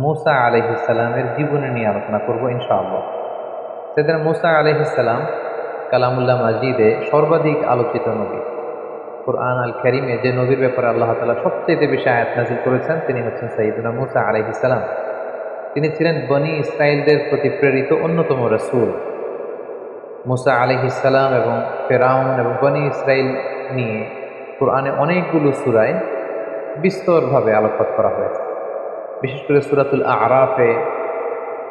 মুসা আলাইহিস সালামের জীবনী নিয়ে আলোচনা করব ইনশাআল্লাহ। সেদিন মুসা আলাইহিস সালাম কালামুল্লাহ মাজিদে সর্বাধিক আলোচিত নবী। কুরআন আল কারীমে যে নবীর ব্যাপারে আল্লাহ তাআলা সবচেয়ে বেশি আয়াত নাযিল করেছেন তিনি হচ্ছেন সাইয়্যিদুনা মুসা আলাইহিস সালাম। তিনি ছিলেন বনী ইসরাঈলদের প্রতি প্রেরিত অন্যতম রাসূল। মুসা আলাইহিস সালাম এবং ফিরআউন এবং বনী ইসরাঈল নিয়ে কুরআনে অনেকগুলো সূরায় বিস্তরভাবে আলোকপাত করা হয়েছে। বিশেষ করে সূরাতুল আ'রাফে,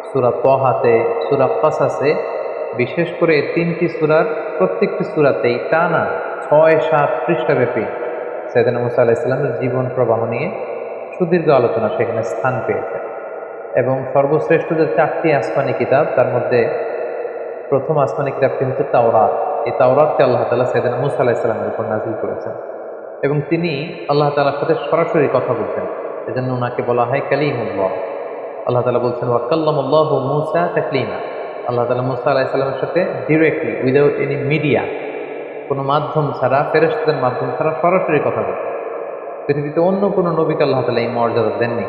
সূরা তাহাতে, সূরা কাসাসে, বিশেষ করে তিনটি সূরার প্রত্যেকটি সূরাতেই টানা ৬-৭ পৃষ্ঠাব্যাপী সাইয়েদনা মুসা আলাইহিস সালামের জীবন প্রবাহ নিয়ে সুদীর্ঘ আলোচনা সেখানে স্থান পেয়েছে। এবং সর্বশ্রেষ্ঠ যে ৪টি আসমানি কিতাব তার মধ্যে প্রথম আসমানি কিতাবটি হচ্ছে তাওরাত। এই তাওরাতকে আল্লাহ তাআলা সাইয়েদনা মুসা আলাইহিস সালামের উপর নাযিল করেছেন এবং তিনি আল্লাহ তাআলার সাথে সরাসরি কথা বলতেন। এজন্য ওনাকে বলা হয় কালিমুল্লাহ। আল্লাহ তাআলা বলছেন ওয়া কাল্লামাল্লাহু মুসা তাকলিমা। আল্লাহ তাআলা মুসা আলাইহিস সালামের সাথে ডিরেক্টলি উইদাউট এনি মিডিয়া, কোনো মাধ্যম ছাড়া, ফেরেশতাদের মাধ্যম ছাড়া সরাসরি কথা বলতেন। পৃথিবীতে অন্য কোনো নবীকে আল্লাহ তাআলা এই মর্যাদা দেননি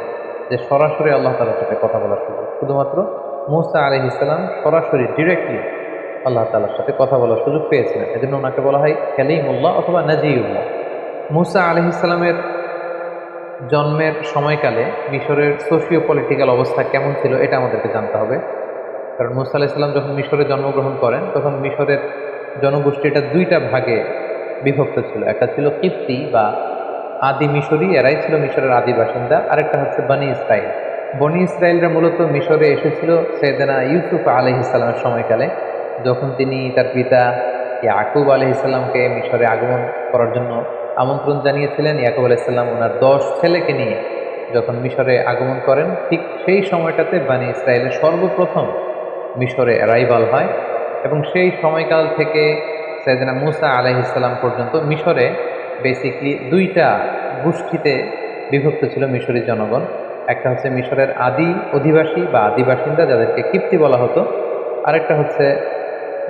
যে সরাসরি আল্লাহ তাআলার সাথে কথা বলার সুযোগ। শুধুমাত্র মুসা আলাইহিস সালাম সরাসরি ডিরেক্টলি আল্লাহ তাআলার সাথে কথা বলার সুযোগ পেয়েছিলেন। এজন্য ওনাকে বলা হয় কালিমুল্লাহ অথবা নাজিউল্লাহ। মুসা আলাইহিস সালামের জন্মের সময়কালে মিশরের সোশিও পলিটিক্যাল অবস্থা কেমন ছিল এটা আমাদেরকে জানতে হবে। কারণ মুসা আলাইহিস সালাম যখন মিশরে জন্মগ্রহণ করেন তখন মিশরের জনগোষ্ঠীটা দুইটা ভাগে বিভক্ত ছিল। একটা ছিল কিপ্তি বা আদি মিশরী, এরাই ছিল মিশরের আদি বাসিন্দা। আরেকটা হচ্ছে বনী ইসরাইল। বনী ইসরাইলরা মূলত মিশরে এসেছিল সাইয়েদনা ইউসুফ আলাইহিস সালামের সময়কালে, যখন তিনি তার পিতা ইয়াকুব আলাইহিস সালামকে মিশরে আগমন করার জন্য আমন্ত্রণ জানিয়েছিলেন। ইয়াকুব আলাইহিস সালাম ওনার ১০ ছেলেকে নিয়ে যখন মিশরে আগমন করেন, ঠিক সেই সময়টাতে বনী ইসরাইলের সর্বপ্রথম মিশরে অ্যারাইভাল হয় এবং সেই সময়কাল থেকে সাইয়েদনা মুসা আলাইহিস সালাম পর্যন্ত মিশরে বেসিকলি দুইটা গোষ্ঠীতে বিভক্ত ছিল মিশরি জনগণ। একটা হচ্ছে মিশরের আদি অধিবাসী বা আদি বাসিন্দা, যাদেরকে কিপ্তি বলা হতো। আরেকটা হচ্ছে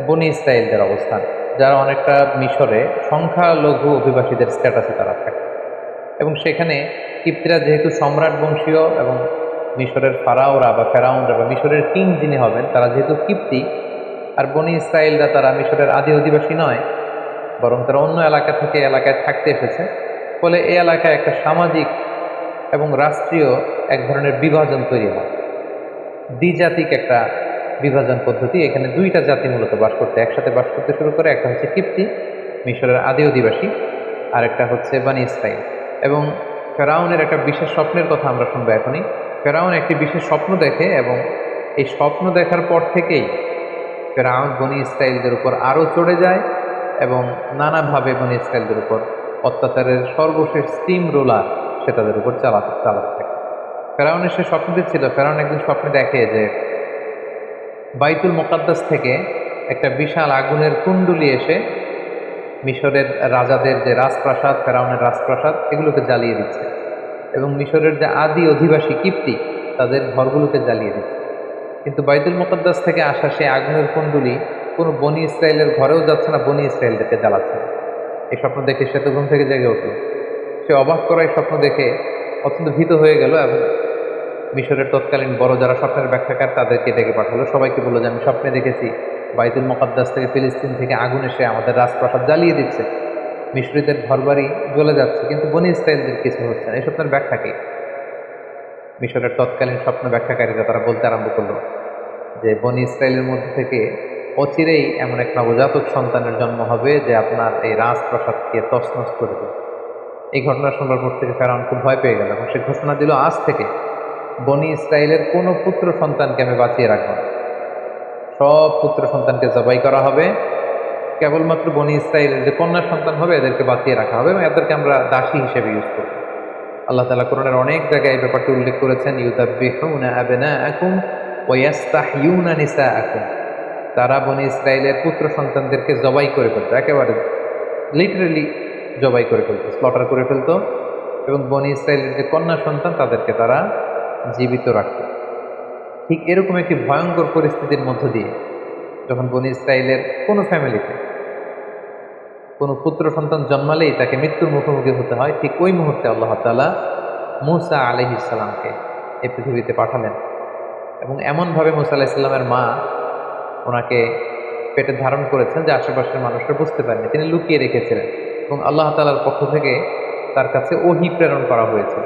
বনী ইসরাইলদের অবস্থান, যারা অনেকটা মিশরে সংখ্যালঘু অধিবাসীদের স্ট্যাটাসে তারা থাকে। এবং সেখানে কিপ্তিরা যেহেতু সম্রাট বংশীয় এবং মিশরের ফারাওরা বা ফেরাউনরা বা মিশরের কিং যিনি হবেন তারা যেহেতু কিপ্তি, আর বনী ইসরাইলরা তারা মিশরের আদি অধিবাসী নয়, বরং তারা অন্য এলাকা থেকে এলাকায় থাকতে এসেছে। ফলে এই এলাকায় একটা সামাজিক এবং রাষ্ট্রীয় এক ধরনের বিভাজন তৈরি হয়, দ্বিজাতিক একটা বিভাজন পদ্ধতি। এখানে দুইটা জাতি মূলত একসাথে বাস করতে শুরু করে। একটা হচ্ছে কিপ্তি, মিশরের আদি অধিবাসী, আর একটা হচ্ছে বনী ইসরাইল। এবং ফেরাউনের একটা বিশেষ স্বপ্নের কথা আমরা শুনবো এখনই। ফেরাউন একটি বিশেষ স্বপ্ন দেখে এবং এই স্বপ্ন দেখার পর থেকেই ফেরাউন বনী ইসরাইলদের উপর আরও চড়ে যায় এবং নানাভাবে বনী ইসরাইলদের উপর অত্যাচারের সর্বশেষ স্টিম রোলার সে তাদের উপর চালাতে থাকে। ফেরাউনের সে স্বপ্ন ছিল, ফেরাউন একদিন স্বপ্নে দেখে যে বাইতুল মুকাদ্দাস থেকে একটা বিশাল আগুনের কুণ্ডুলি এসে মিশরের রাজাদের যে রাজপ্রাসাদ, ফেরাউনের রাজপ্রাসাদ, এগুলোকে জ্বালিয়ে দিচ্ছে এবং মিশরের যে আদি অধিবাসী কিপ্তি তাদের ঘরগুলোকে জ্বালিয়ে দিচ্ছে। কিন্তু বাইতুল মুকাদ্দাস থেকে আসা সেই আগুনের কুণ্ডুলি কোনো বনী ইসরাইলের ঘরেও যাচ্ছে না, বনী ইসরাইলদেরকে জ্বালাচ্ছে। এই স্বপ্ন দেখে সে তো ঘুম থেকে জেগে উঠল। সে অবাক করা এই স্বপ্ন দেখে অত্যন্ত ভীত হয়ে গেল এবং মিশরের তৎকালীন বড় যারা স্বপ্নের ব্যাখ্যাকার তাদেরকে ডেকে পাঠালো। সবাইকে বললো যে আমি স্বপ্নে দেখেছি বাইতুল মুকাদ্দাস থেকে, ফিলিস্তিন থেকে আগুন এসে আমাদের রাজপ্রাসাদ জ্বালিয়ে দিচ্ছে, মিশরীদের ঘরবাড়ি জ্বলে যাচ্ছে, কিন্তু বনী ইসরাইলদের কিছু হচ্ছে না। এই স্বপ্নের ব্যাখ্যা কি? মিশরের তৎকালীন স্বপ্ন ব্যাখ্যাকারীরা তারা বলতে আরম্ভ করলো যে বনী ইসরাইলের মধ্যে থেকে অচিরেই এমন এক নবজাতক সন্তানের জন্ম হবে যে আপনার এই রাজপ্রাসাদকে তছনছ করে দেবে। এই ঘটনা শোনার পর থেকে ফেরাউন খুব ভয় পেয়ে গেল এবং সে ঘোষণা দিল, আজ থেকে বনী ইসরাইলের কোনো পুত্র সন্তানকে আমি বাঁচিয়ে রাখব না। সব পুত্র সন্তানকে জবাই করা হবে, কেবলমাত্র বনী ইসরাইলের যে কন্যা সন্তান হবে এদেরকে বাঁচিয়ে রাখা হবে এবং এদেরকে আমরা দাসী হিসেবে ইউজ করব। আল্লাহ তাআলা কোরআনের অনেক জায়গায় এই ব্যাপারটি উল্লেখ করেছেন, ইউযাব্বিহুনা আবনাআকুম ওয়া ইস্তাহয়ুনা নিসাআকুম। তারা বনী ইসরাইলের পুত্র সন্তানদেরকে জবাই করে ফেলতো, একেবারে লিটারেলি জবাই করে ফেলতো, স্লটার করে ফেলতো, এবং বনী ইসরাইলের যে কন্যা সন্তান তাদেরকে তারা জীবিত রাখত। ঠিক এরকম একটি ভয়ঙ্কর পরিস্থিতির মধ্য দিয়ে যখন বনী ইসরাইলের কোনো ফ্যামিলিতে কোনো পুত্র সন্তান জন্মালেই তাকে মৃত্যুর মুখোমুখি হতে হয়, ঠিক ওই মুহূর্তে আল্লাহ তাআলা মুসা আলাইহিস সালামকে এই পৃথিবীতে পাঠালেন। এবং এমনভাবে মুসা আলাইহিস সালামের মা ওনাকে পেটে ধারণ করেছেন যে আশেপাশের মানুষরা বুঝতে পারেনি, তিনি লুকিয়ে রেখেছিলেন। এবং আল্লাহ তাআলার পক্ষ থেকে তার কাছে ওহী প্রেরণ করা হয়েছিল,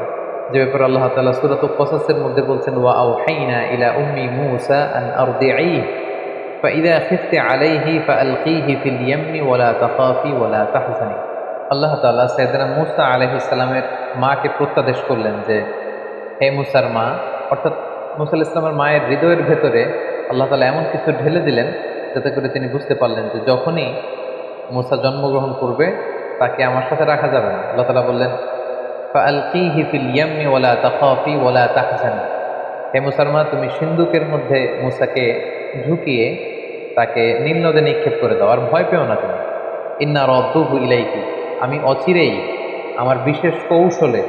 যে ব্যাপারে আল্লাহ তাআলা সূরাতুল কসাসের মধ্যে বলছেন, ওয়া আওহাইনা ইলা উম্মি মূসা আন আরদিঈহি ফাইযা খিফতি আলাইহি ফাআলকিহি ফিল ইয়াম্মি ওয়ালা তাখাফি ওয়ালা তাহজানি। আল্লাহ তাআলা সাইয়েদনা মূসা আলাইহিস সালামের মাকে প্রত্যাদেশ করলেন যে, হে মূসার মা, অর্থাৎ মূসা আলাইহিস সালামের মায়ের হৃদয়ের ভেতরে আল্লাহ তাআলা এমন কিছু ঢেলে দিলেন যাতে করে তিনি বুঝতে পারলেন যে যখনই মূসা জন্মগ্রহণ করবে তাকে আমার সাথে রাখা যাবে না। আল্লাহ তাআলা বললেন, ফাআলকিহি ফিল ইয়াম্মি ওয়ালা তাখাফি ওয়ালা তাহজানি। হে মূসার মা, তুমি সিন্ধুকের মধ্যে মূসাকে ঢুকিয়ে তাকে নীল নদে নিক্ষেপ করে দাও, আর ভয় পেও না তুমি। ইন্না রাদ্দুহু ইলাইকি, আমি অচিরেই আমার বিশেষ কৌশলে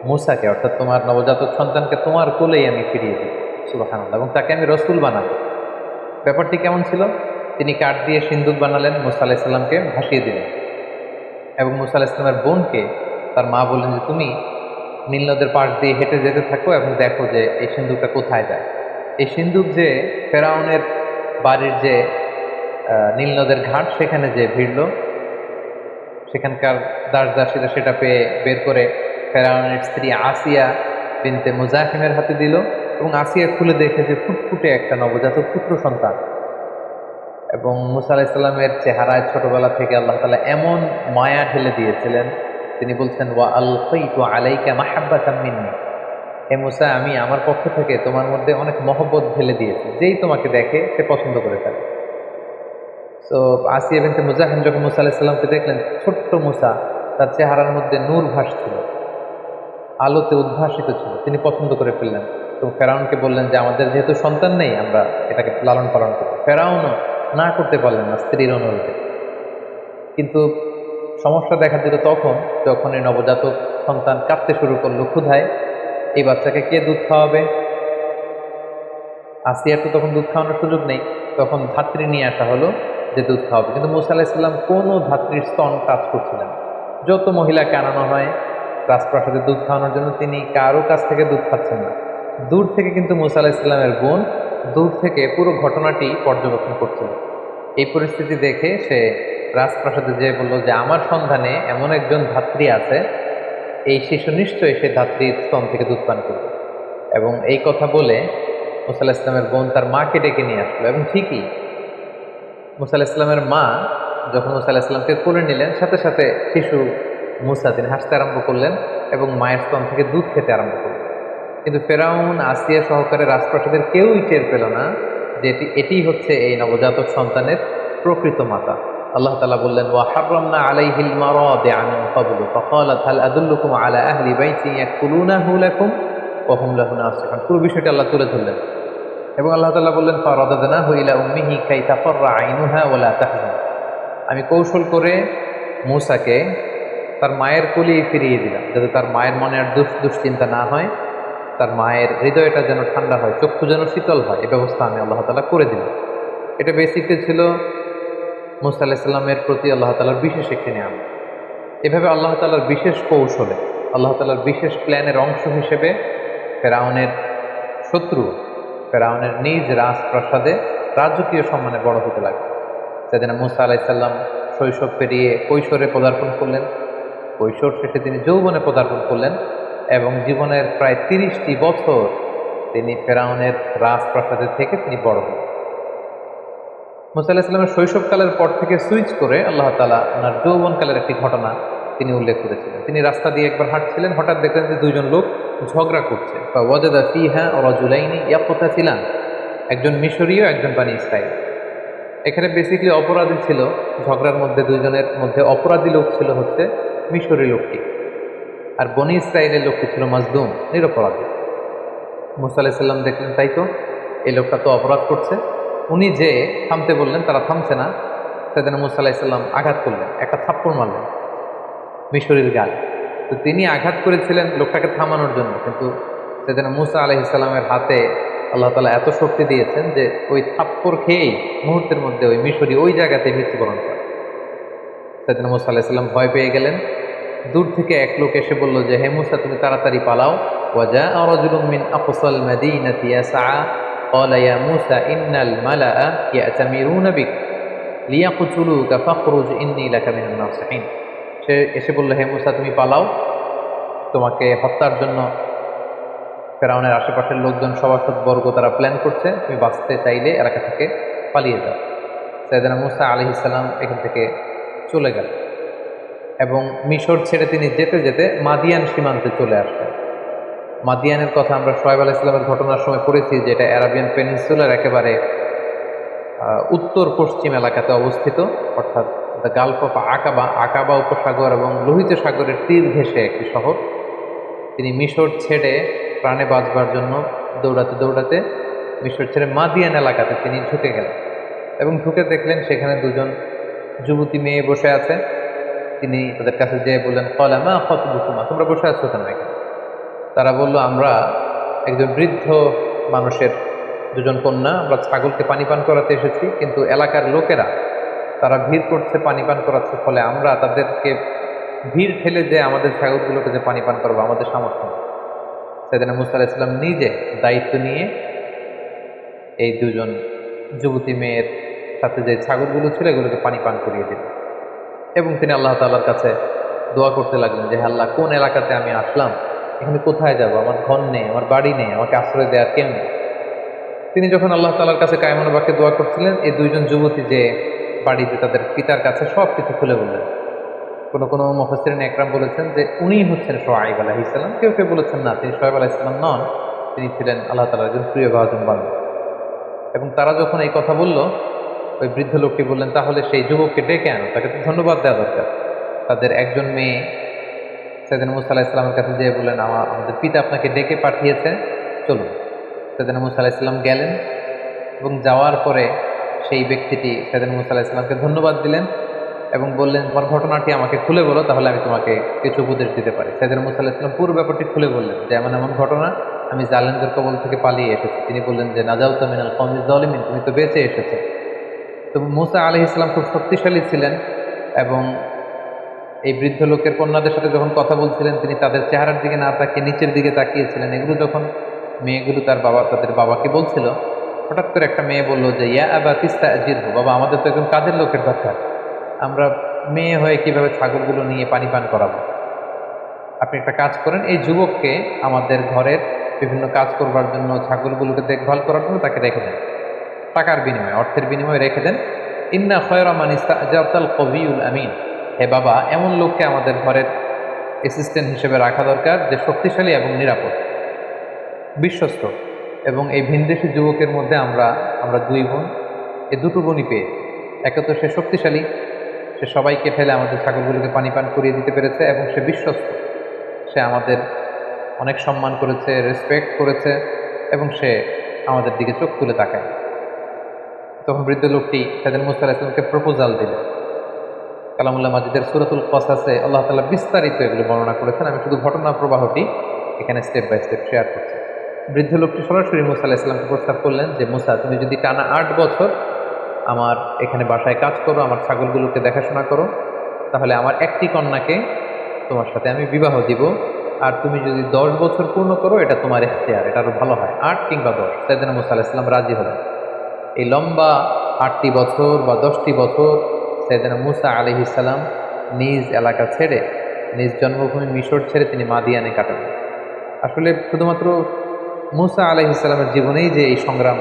মূসাকে, অর্থাৎ তোমার নবজাতক সন্তানকে তোমার কোলেই আমি ফিরিয়ে দিই। সুবহানাল্লাহ। এবং তাকে আমি রসুল বানাবো। ব্যাপারটি কেমন ছিল? তিনি কাঠ দিয়ে সিন্দুক বানালেন, মূসা আলাইহিস সালামকে ভাসিয়ে দিলেন। এবং মূসা আলাইহিস সালামের বোনকে তার মা বললেন যে, তুমি নীল নদের পাশ দিয়ে হেঁটে যেতে থাকো এবং দেখো যে এই সিন্দুকটা কোথায় যায়। এই সিন্দুক যে ফেরাউনের বাড়ির যে নীল নদের ঘাট, সেখানে যে ভিড়ল, সেখানকার দাস দাসীরা সেটা পেয়ে বের করে ফেরাউনের স্ত্রী আসিয়া বিনতে মুজাহিমের হাতে দিল। এবং আসিয়া খুলে দেখে যে ফুটফুটে একটা নবজাতক পুত্র সন্তান। এবং মূসা আলাইহিস সালামের চেহারায় ছোটবেলা থেকে আল্লাহ তাআলা এমন মায়া ঢেলে দিয়েছিলেন, তিনি বলছেন, ওয়া আলকাইতু আলাইকা মাহাব্বাতাম মিন্নি। হে মূসা, আমি আমার পক্ষ থেকে তোমার মধ্যে অনেক মহব্বত ঢেলে দিয়েছি, যেই তোমাকে দেখে সে পছন্দ করে ফেলে। তো আসিয়া বিনতে মুজাহিম যখন মূসা আলাইহিস সালামকে দেখলেন, ছোট্ট মূসা, তার চেহারার মধ্যে নূর ভাসছিল, আলোতে উদ্ভাসিত ছিল, তিনি পছন্দ করে ফেললেন। তো ফেরাউনকে বললেন যে, আমাদের যেহেতু সন্তান নেই, আমরা এটাকে লালন পালন করব। ফেরাউনও না করতে পারলেন না স্ত্রীর অনুরোধে। কিন্তু সমস্যা দেখা দিল তখন যখন এই নবজাতক সন্তান কাঁদতে শুরু করলো ক্ষুধায়। এই বাচ্চাকে কে দুধ খাওয়াবে? আসিয়ার তো তখন দুধ খাওয়ানোর সুযোগ নেই। তখন ধাত্রী নিয়ে আসা হলো যে দুধ খাওয়াবে। কিন্তু মূসা আলাইহিস সালাম কোনো ধাত্রীর স্তন টাচ করছিলেন। যত মহিলাকে আনানো হয় রাজপ্রাসাদে দুধ খাওয়ানোর জন্য, তিনি কারো কাছ থেকে দুধ খাচ্ছেন না। দূর থেকে কিন্তু মূসা আলাইহিস সালামের বোন দূর থেকে পুরো ঘটনাটি পর্যবেক্ষণ করছিল। এই পরিস্থিতি দেখে সে রাজপ্রাসাদে যেয়ে বলল যে, আমার সন্ধানে এমন একজন ধাত্রী আছে, এই শিশু নিশ্চয়ই সে ধাত্রীর স্তন থেকে দুধ পান করবে। এবং এই কথা বলে মূসা আলাইহিস সালামের বোন তার মাকে ডেকে নিয়ে আসলো। এবং ঠিকই মূসা আলাইহিস সালামের মা যখন মূসা আলাইহিস সালামকে কোলে নিলেন, সাথে সাথে শিশু মূসা তিনি হাসতে আরম্ভ করলেন এবং মায়ের স্তন থেকে দুধ খেতে আরম্ভ করলেন। কিন্তু ফেরাউন, আসিয়া সহকারে রাজপ্রাসাদের কেউই টের পেল না যে এটি হচ্ছে এই নবজাতক সন্তানের প্রকৃত মাতা। আল্লাহ তাআলা বললেন, ওয়া হাররামনা আলাইহিল মারাদিআ মিন ক্বাবলু ফাকালাত হাল আদুল্লুকুম আলা আহলি বাইতিন ইয়াকুলুনাহু লাকুম ওয়া হুম লাহু নাসিহুন। পুরো বিষয়টা আল্লাহ তুলে ধরলেন। এবং আল্লাহ তাআলা বললেন, ফারাদাদনাহু ইলা উম্মিহি কাই তাফাররা আইনুহা ওয়া লা তাহজান। আমি কৌশল করে মূসাকে তার মায়ের কোলেই ফিরিয়ে দিলাম, যাতে তার মায়ের মনে আর দুশ্চিন্তা না হয়, তার মায়ের হৃদয়টা যেন ঠান্ডা হয়, চক্ষু যেন শীতল হয়। এই ব্যবস্থা আমি আল্লাহ তাআলা করে দিলাম। এটা বেসিকলি ছিল মূসা আলাইহিস সালামের প্রতি আল্লাহ তাআলার বিশেষ একটি নিয়ামত। এভাবে আল্লাহ তাআলার বিশেষ কৌশলে, আল্লাহ তাআলার বিশেষ প্ল্যানের অংশ হিসেবে ফেরাউনের শত্রু, ফেরাউনের নিজ রাজপ্রাসাদে রাজকীয় সম্মানে বড় হতে লাগলো। সেদিন মূসা আলাইহিস সালাম শৈশব পেরিয়ে কৈশোরে পদার্পণ করলেন। কৈশোর শেষে তিনি যৌবনে পদার্পণ করলেন এবং জীবনের প্রায় 30টি বছর তিনি ফেরাউনের রাজপ্রাসাদে থেকে তিনি বড় হলেন। মূসা আলাইহিস সালামের শৈশবকালের পর থেকে সুইচ করে আল্লাহ তাআলা ওনার যৌবনকালের একটি ঘটনা তিনি উল্লেখ করেছিলেন। তিনি রাস্তা দিয়ে একবার হাঁটছিলেন, হঠাৎ দেখলেন যে দুইজন লোক ঝগড়া করছে। ফাওয়াজাদা ফিহা রাজুলাইনি ইয়াকতাতিলান, একজন মিশরীয়, একজন বানি ইসরাঈল। এখানে বেসিক্যালি অপরাধী ছিল ঝগড়ার মধ্যে, দুইজনের মধ্যে অপরাধী লোক ছিল হচ্ছে মিশরী লোকটি, আর বনি ইসরাঈলের লোকটি ছিল মাজলুম, নিরপরাধী। মূসা আলাইহিস সালাম দেখলেন, তাই তো, এই লোকটা তো অপরাধ করছে। উনি যে থামতে বললেন, তারা থামছে না। সেদিন মূসা আলাইহিস সালাম আঘাত করলেন, একটা থাপ্পড় মারলেন মিশরীর গালে। তো তিনি আঘাত করেছিলেন লোকটাকে থামানোর জন্য, কিন্তু সেদিন মূসা আলাইহিস সালামের হাতে আল্লাহ তাআলা এত শক্তি দিয়েছেন যে ওই থাপ্পড় খেয়েই মুহূর্তের মধ্যে ওই মিশরী ওই জায়গাতে মৃত্যুবরণ করে। সেদিন মূসা আলাইহিস সালাম ভয় পেয়ে গেলেন। দূর থেকে এক লোক এসে বলল যে, হে মূসা, তুমি তাড়াতাড়ি পালাও, وجاء رجل من أقصى المدينة يسعى قال يا موسى إن الملأ يأتمرون بك লিয়াকুতুলুকা ফাখরুজ ইন্নী লাকা মিনান নাসিহিন। সে এসে বলল, হে মুসা, তুমি পালাও, তোমাকে হত্যার জন্য ফেরাউনের আশেপাশের লোকজন, সভাসদ বর্গ তারা প্ল্যান করছে, তুমি বাঁচতে চাইলে এলাকা থেকে পালিয়ে যাও। সাইয়েদনা মুসা আলাইহিস সালাম এখান থেকে চলে গেল এবং মিশর ছেড়ে তিনি যেতে যেতে মাদিয়ান সীমান্তে চলে আসলেন। মাদিয়ানের কথা আমরা শুআয়ব আলাইহিস সালামের ঘটনার সময় পড়েছি, যে এটা অ্যারাবিয়ান পেনিনসুলার একেবারে উত্তর পশ্চিম এলাকাতে অবস্থিত, অর্থাৎ দ্য গালফ অফ আকাবা, আকাবা উপসাগর এবং লোহিত সাগরের তীর ঘেঁষে একটি শহর। তিনি মিশর ছেড়ে প্রাণে বাঁচবার জন্য দৌড়াতে দৌড়াতে মিশর ছেড়ে মাদিয়ান এলাকাতে তিনি ঢুকে গেলেন এবং ঢুকে দেখলেন সেখানে দুজন যুবতী মেয়ে বসে আছে। তিনি তাদের কাছে যেয়ে বললেন, ক্বালা মা খাতবুকুমা, তোমরা বসে আছো কেন এখানে? তারা বলল, আমরা একজন বৃদ্ধ মানুষের দুজন কন্যা, আমরা ছাগলকে পানি পান করাতে এসেছি, কিন্তু এলাকার লোকেরা তারা ভিড় করছে, পানি পান করাচ্ছে, ফলে আমরা তাদেরকে ভিড় ঠেলে যে আমাদের ছাগলগুলোকে যে পানি পান করবো আমাদের সামর্থ্য নেই। সাইয়েদনা মুসা আলাইহিস সালাম নিজে দায়িত্ব নিয়ে এই দুজন যুবতী মেয়ের সাথে যে ছাগলগুলো ছিল এগুলোকে পানি পান করিয়ে দিলেন এবং তিনি আল্লাহ তাআলার কাছে দোয়া করতে লাগলেন যে, আল্লাহ, কোন এলাকাতে আমি আসলাম, এখানে কোথায় যাব, আমার ঘর নেই, আমার বাড়ি নেই, আমাকে আশ্রয় দেওয়ার কেউ নেই। তিনি যখন আল্লাহ তাআলার কাছে কায়মান বাক্যে দোয়া করছিলেন, এই দুইজন যুবতী যে বাড়িতে তাদের পিতার কাছে সব কিছু খুলে বললেন। কোনো কোনো মুফাসসিরিন একরাম বলেছেন যে উনিই হচ্ছেন শুআয়ব আলাইহিস সালাম, কেউ কেউ বলেছেন না, তিনি শুআয়ব আলাইহিস সালাম নন, তিনি ছিলেন আল্লাহ তাআলার একজন প্রিয় ভাজন বান্দা। এবং তারা যখন এই কথা বলল, ওই বৃদ্ধ লোকটি বললেন, তাহলে সেই যুবককে ডেকে আনো, তাকে তো ধন্যবাদ দেওয়া দরকার। তাদের একজন মেয়ে সাইয়েদনা মুসা আলাইহিস সালামের কাছে যেয়ে বললেন, আমাদের পিতা আপনাকে ডেকে পাঠিয়েছে, চলুন। সাইয়েদনা মুসা আলাইহিস সালাম গেলেন এবং যাওয়ার পরে সেই ব্যক্তিটি সাইয়েদনা মুসা আলাইহিস সালামকে ধন্যবাদ দিলেন এবং বললেন, তোমার ঘটনাটি আমাকে খুলে বলো, তাহলে আমি তোমাকে কিছু উপদেশ দিতে পারি। সাইয়েদনা মুসা আলাইহিস সালাম পুরো ব্যাপারটি খুলে বললেন যে এমন এমন ঘটনা, আমি জালেমদের কবল থেকে পালিয়ে এসেছি। তিনি বললেন যে নাজাউতা মিনাল কওমিজ জালিমিন, তুমি তো বেঁচে এসেছো। তো মুসা আলাইহিস সালাম খুব শক্তিশালী ছিলেন এবং এই বৃদ্ধ লোকের কন্যাদের সাথে যখন কথা বলছিলেন, তিনি তাদের চেহারার দিকে না তাকিয়ে নিচের দিকে তাকিয়েছিলেন। এগুলো যখন মেয়েগুলো তাদের বাবাকে বলছিল, হঠাৎ করে একটা মেয়ে বলল যে, ইয়া আবা তিস্তাজিরহু, বাবা, আমাদের তো একজন কাজের লোকের দরকার, আমরা মেয়ে হয়ে কিভাবে ছাগলগুলো নিয়ে পানি পান করাবো? আপনি একটা কাজ করেন, এই যুবককে আমাদের ঘরের বিভিন্ন কাজ করবার জন্য, ছাগলগুলোকে দেখভাল করার জন্য তাকে রেখে দেন, টাকার বিনিময়ে, অর্থের বিনিময়ে রেখে দেন। ইন্না খায়রা মান ইস্তা'জারতাল কবিয়ুল আমিন, হে বাবা, এমন লোককে আমাদের ঘরের অ্যাসিস্ট্যান্ট হিসেবে রাখা দরকার যে শক্তিশালী এবং নিরাপদ, বিশ্বস্ত। এবং এই ভিনদেশী যুবকের মধ্যে আমরা দুই বোন, এই দুটো বোনই পেয়েছি। একে তো সে শক্তিশালী, সে সবাইকে ফেলে আমাদের ছাগলগুলোকে পানি পান করিয়ে দিতে পেরেছে, এবং সে বিশ্বস্ত, সে আমাদের অনেক সম্মান করেছে, রেসপেক্ট করেছে, এবং সে আমাদের দিকে চোখ তুলে তাকায়। তখন বৃদ্ধ লোকটি সাইয়েদনা মুসা আলাইহিস সালামকে প্রপোজাল দিলেন। কালামুল্লাহ মাজিদের সূরাতুল কসাসে আল্লাহ তাআলা বিস্তারিত এগুলো বর্ণনা করেছেন, আমি শুধু ঘটনা প্রবাহটি এখানে স্টেপ বাই স্টেপ শেয়ার করছি। বৃদ্ধ লোকটি সরাসরি মুসা আলাইহিস সালামকে প্রস্তাব করলেন যে, মুসা, তুমি যদি টানা 8 বছর আমার এখানে বাসায় কাজ করো, আমার ছাগলগুলোকে দেখাশোনা করো, তাহলে আমার একটি কন্যাকে তোমার সাথে আমি বিবাহ দিব। আর তুমি যদি 10 বছর পূর্ণ করো, এটা তোমার ইখতিয়ার, এটা আরো ভালো হয়, 8 কিংবা 10। সাইয়েদনা মুসা আলাইহিস সালাম রাজি হলেন। এই লম্বা 8টি বছর বা 10টি বছর সাইয়েদনা মুসা আলাইহিস সালাম নিজ এলাকা ছেড়ে, নিজ জন্মভূমি মিশর ছেড়ে তিনি মাদিয়ানে কাটান। আসলে শুধুমাত্র মুসা আলাইহিস সালামের জীবনেই যে এই সংগ্রাম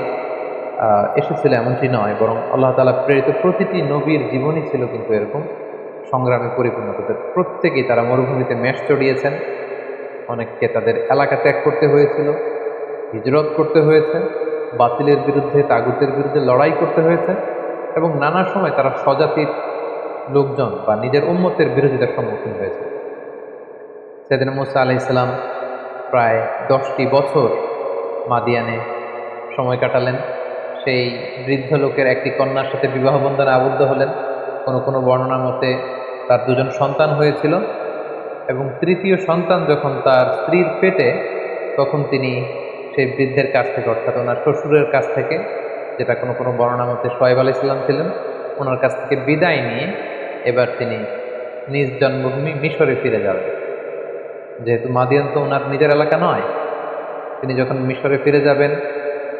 এসেছিল এমনটি নয়, বরং আল্লাহ তাআলা প্রেরিত প্রতিটি নবীর জীবনই ছিল কিন্তু এরকম সংগ্রামে পরিপূর্ণ। প্রত্যেকেই তারা মরুভূমিতে মেষ চড়িয়েছেন, অনেককে তাদের এলাকা ত্যাগ করতে হয়েছিল, হিজরত করতে হয়েছে, বাতিলের বিরুদ্ধে, তাগুতের বিরুদ্ধে লড়াই করতে হয়েছে, এবং নানা সময় তারা স্বজাতির লোকজন বা নিজের উম্মতের বিরোধিতার সম্মুখীন হয়েছে। সাইয়েদনা মুসা আলাইহিস সালাম প্রায় 10টি বছর মাদিয়ানে সময় কাটালেন। সেই বৃদ্ধ লোকের একটি কন্যার সাথে বিবাহ বন্ধনে আবদ্ধ হলেন। কোনো কোনো বর্ণনা মতে তার 2জন সন্তান হয়েছিল, এবং তৃতীয় সন্তান যখন তার স্ত্রীর পেটে, তখন তিনি সেই বৃদ্ধের কাছ থেকে, অর্থাৎ ওনার শ্বশুরের কাছ থেকে, যেটা কোনো কোনো বর্ণনা মতে শুআয়ব আলাইহিস সালাম ছিলেন, ওনার কাছ থেকে বিদায় নিয়ে এবার তিনি নিজ জন্মভূমি মিশরে ফিরে যাবেন। যেহেতু মাদিয়ান তো ওনার নিজের এলাকা নয়, তিনি যখন মিশরে ফিরে যাবেন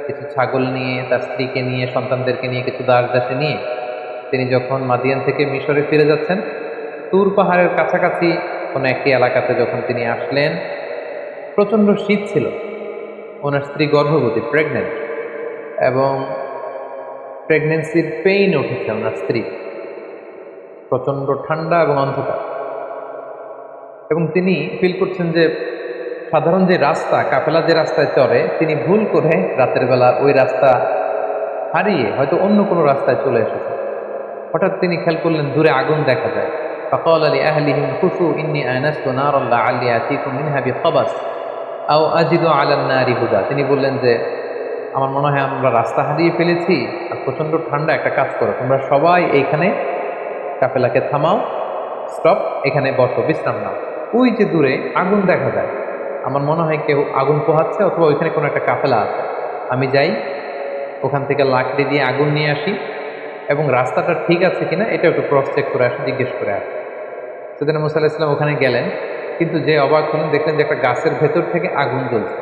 কিছু ছাগল নিয়ে, তার স্ত্রীকে নিয়ে, সন্তানদেরকে নিয়ে, কিছু দাস দাসে নিয়ে তিনি যখন মাদিয়ান থেকে মিশরে ফিরে যাচ্ছেন, তুর পাহাড়ের কাছাকাছি কোনো একটি এলাকাতে যখন তিনি আসলেন, প্রচণ্ড শীত ছিল। ওনার স্ত্রী গর্ভবতী, প্রেগনেন্ট, এবং প্রেগনেন্সির পেইন উঠেছে ওনার স্ত্রী, প্রচণ্ড ঠান্ডা এবং অন্ধকার। এবং তিনি ফিল করছেন যে সাধারণ যে রাস্তা, কাফেলা যে রাস্তায় চলে, তিনি ভুল করে রাতের বেলা ওই রাস্তা হারিয়ে হয়তো অন্য কোনো রাস্তায় চলে এসেছে। হঠাৎ তিনি খেয়াল করলেন দূরে আগুন দেখা যায়। فقال لأهلهم كثوا إني آنست نارا لعلي آتيكم منها بقبس أو أجد على النار هدى। তিনি বললেন যে আমার মনে হয় আমরা রাস্তা হারিয়ে ফেলেছি, আর প্রচণ্ড ঠান্ডা, একটা কাজ করো, তোমরা সবাই এইখানে কাফেলাকে থামাও, স্টপ, এখানে বসো, বিশ্রাম নাও। ওই যে দূরে আগুন দেখা যায়, আমার মনে হয় কেউ আগুন পোহাচ্ছে, অথবা ওইখানে কোনো একটা কাফেলা আছে। আমি যাই, ওখান থেকে লাকড়ি দিয়ে আগুন নিয়ে আসি, এবং রাস্তাটা ঠিক আছে কিনা এটা একটু ক্রস চেক করে আসি, জিজ্ঞেস করে আসি। সেদিন মুসা আলাইহিস সালাম ওখানে গেলেন, কিন্তু যে অবাক হলেন, দেখলেন যে একটা গাছের ভেতর থেকে আগুন জ্বলছে,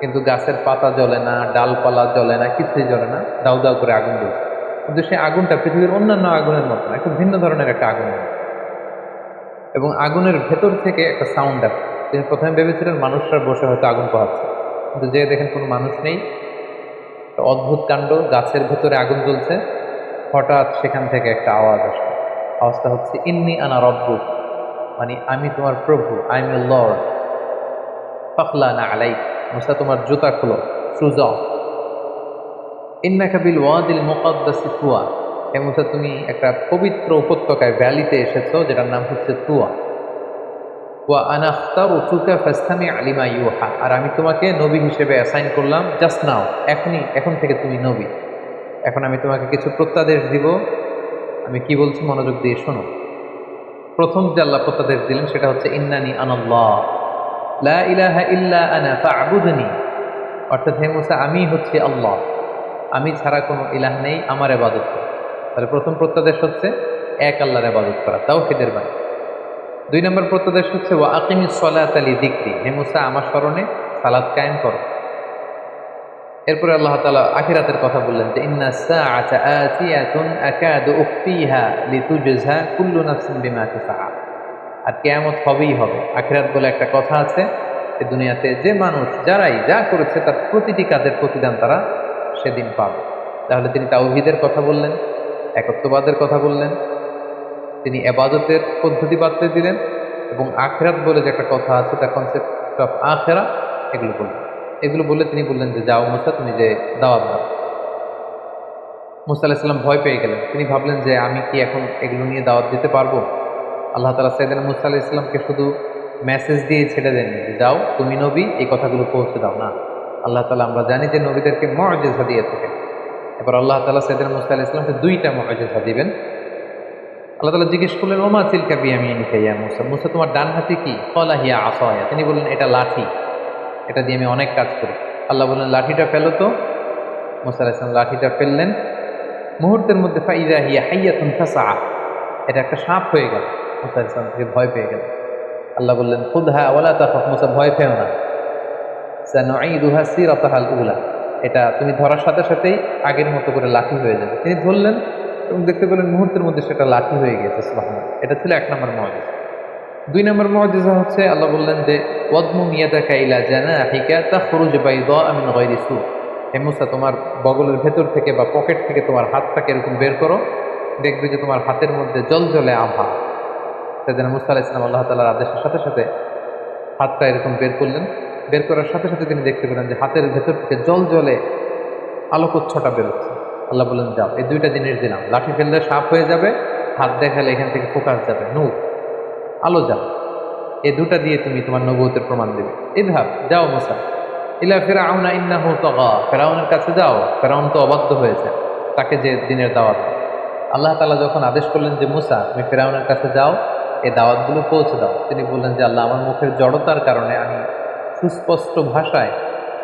কিন্তু গাছের পাতা জ্বলে না, ডালপালা জ্বলে না, কিছুই জ্বলে না, দাউ দাউ করে আগুন জ্বলছে। কিন্তু সেই আগুনটা পৃথিবীর অন্যান্য আগুনের মতো না, একটু ভিন্ন ধরনের একটা আগুন, এবং আগুনের ভেতর থেকে একটা সাউন্ড আসছে। তিনি প্রথমে ভেবেছিলেন মানুষরা বসে হয়তো আগুন পোহাচ্ছে, কিন্তু যে দেখেন কোনো মানুষ নেই, একটা অদ্ভুত কাণ্ড, গাছের ভেতরে আগুন জ্বলছে। হঠাৎ সেখান থেকে একটা আওয়াজ আসলো, আওয়াজটা হচ্ছে ইন্নি আনা রব্বুক, মানে আমি তোমার প্রভু, আই এম এ লর্ড, ফাখলানা আলাইক, মুসা তোমার জুতা খুলো, শুজ অফ, ইন্নাকা বিল ওয়াদিল মুকাদ্দাসি তুয়া, হে মুসা তুমি একটা পবিত্র উপত্যকায়, ভ্যালিতে এসেছো, যেটার নাম হচ্ছে তুয়া। ওয়া আনা আখতারতুকা ফাসতামি লিমা ইউহা, আর আমি তোমাকে নবী হিসেবে অ্যাসাইন করলাম, জাস্ট নাও, এখন থেকে তুমি নবী। এখন আমি তোমাকে কিছু প্রত্যাদেশ দিব, আমি কি বলছি মনোযোগ দিয়ে শোনো। প্রথম যে আল্লাহ প্রত্যাদেশ দিলেন সেটা হচ্ছে ইন্নানি আনাল্লাহ লা ইলাহা ইল্লা আনা ফা'বুদনি, অর্থাৎ হে মুসা আমি হচ্ছে আল্লাহ, আমি ছাড়া কোনো ইলাহ নেই, আমার ইবাদত করো। তাহলে প্রথম প্রত্যাদেশ হচ্ছে এক আল্লাহর ইবাদত করা, তাওহীদের বাণী। 2 নম্বর প্রত্যাদেশ হচ্ছে ওয়া আকিমিস সালাতা লিযিকরি, হে মুসা আমার স্মরণে সালাত কায়েম করো। এরপরে আল্লাহ তাআলা আখিরাতের কথা বললেন যে ইন্নাস সাআতা আতিয়াতুন আকাদু উখফিহা লিতুজজা কুল্লু নাফসিন বিমা তাসআ, আর কিয়ামত হবেই হবে। আখিরাত বলে একটা কথা আছে, এই দুনিয়াতে যে মানুষ যারাই যা করেছে তার প্রতিটি কাজের প্রতিদান তারা সেদিন পাবে। তাহলে তিনি তাওহীদের কথা বললেন, একত্ববাদের কথা বললেন, তিনি ইবাদতের পদ্ধতি বাতলে দিলেন, এবং আখিরাত বলে যে একটা কথা আছে, তার কনসেপ্ট অফ আখিরা, এগুলো বললেন। এগুলো বলে তিনি বললেন যে যাও মুসা, তুমি যে দাওয়াত দাও। মুসা আলাইহিস সালাম ভয় পেয়ে গেলেন, তিনি ভাবলেন যে আমি কি এখন এগুলো নিয়ে দাওয়াত দিতে পারবো? আল্লাহ তাআলা সাইয়েদনা মুসা আলাইহিস সালামকে শুধু মেসেজ দিয়ে ছেড়ে দেননি যে যাও তুমি নবী, এই কথাগুলো পৌঁছে দাও, না। আল্লাহ তাআলা, আমরা জানি যে নবীদেরকে মুআজিজা দিয়ে থাকেন। এবার আল্লাহ তাআলা সাইয়েদনা মুসা আলাইহিস সালামকে 2টা মুআজিজা দিবেন। আল্লাহ তাআলা জিজ্ঞেস করলেন ওমা তিলকা বিয়ামিনিকা ইয়া মুসা, মুসা তোমার ডান হাতে কি? ক্বালা হিয়া আসায়া, তিনি বললেন এটা লাঠি, এটা দিয়ে আমি অনেক কাজ করি। আল্লাহ বললেন লাঠিটা ফেলো তো। মুসা আলাইহিস সালাম লাঠিটা ফেললেন, মুহূর্তের মধ্যে ফাইদা হিয়া হাইয়াতুন তাসআ, এটা একটা সাপ হয়ে গেল। মুসা আলাইহিস সালাম থেকে ভয় পেয়ে গেল। আল্লাহ বললেন খুদহা ওয়ালা তাখাফ, মুসা ভয় পেও না, সানুঈদুহা সিরাতাহাল উলা, এটা তুমি ধরার সাথে সাথেই আগের মতো করে লাঠি হয়ে যাবে। তিনি ধরলেন এবং দেখতে পেলেন মুহূর্তের মধ্যে সেটা লাঠি হয়ে গেছে। সুবহানাল্লাহ, এটা ছিল 1 নম্বর মুআজিজা। 2 নম্বর মুআজিজা হচ্ছে আল্লাহ বললেন যে ওয়াদমুম ইয়াদাকা ইলা জানাহিকা তাখরুজ বাইদা মিন গায়রি সু, হে মুসা তোমার বগলের ভেতর থেকে বা পকেট থেকে তোমার হাতটাকে এরকম বের করো, দেখবে যে তোমার হাতের মধ্যে জ্বলজ্বলে আভা। সেদিন মুসা আলাইহিস সালাম আল্লাহ তাআলার আদেশের সাথে সাথে হাতটা এরকম বের করলেন। বের করার সাথে সাথে তিনি দেখতে পেলেন যে হাতের ভেতর থেকে জ্বলজ্বলে আলোকচ্ছটা বেরোচ্ছে। আল্লাহ বললেন যাও, এই 2টা জিনিস দিলাম, লাঠি ফেললে সাপ হয়ে যাবে, হাত দেখালে এখান থেকে ফোকাস যাবে, নূর, আলো যাবে। এই 2টা দিয়ে তুমি তোমার নবুয়তের প্রমাণ দেবে। ইযহাব, যাও মুসা, ইলা ফিরআউনা ইন্নাহু তাগা, ফিরআউনের কাছে যাও, ফিরআউন তো অবাধ্য হয়েছে, তাকে যে দিনের দাওয়াত দাও। আল্লাহ তাআলা যখন আদেশ করলেন যে মুসা তুমি ফিরআউনের কাছে যাও, এই দাওয়াতগুলো পৌঁছে দাও, তিনি বললেন যে আল্লাহ আমার মুখের জড়তার কারণে আমি সুস্পষ্ট ভাষায়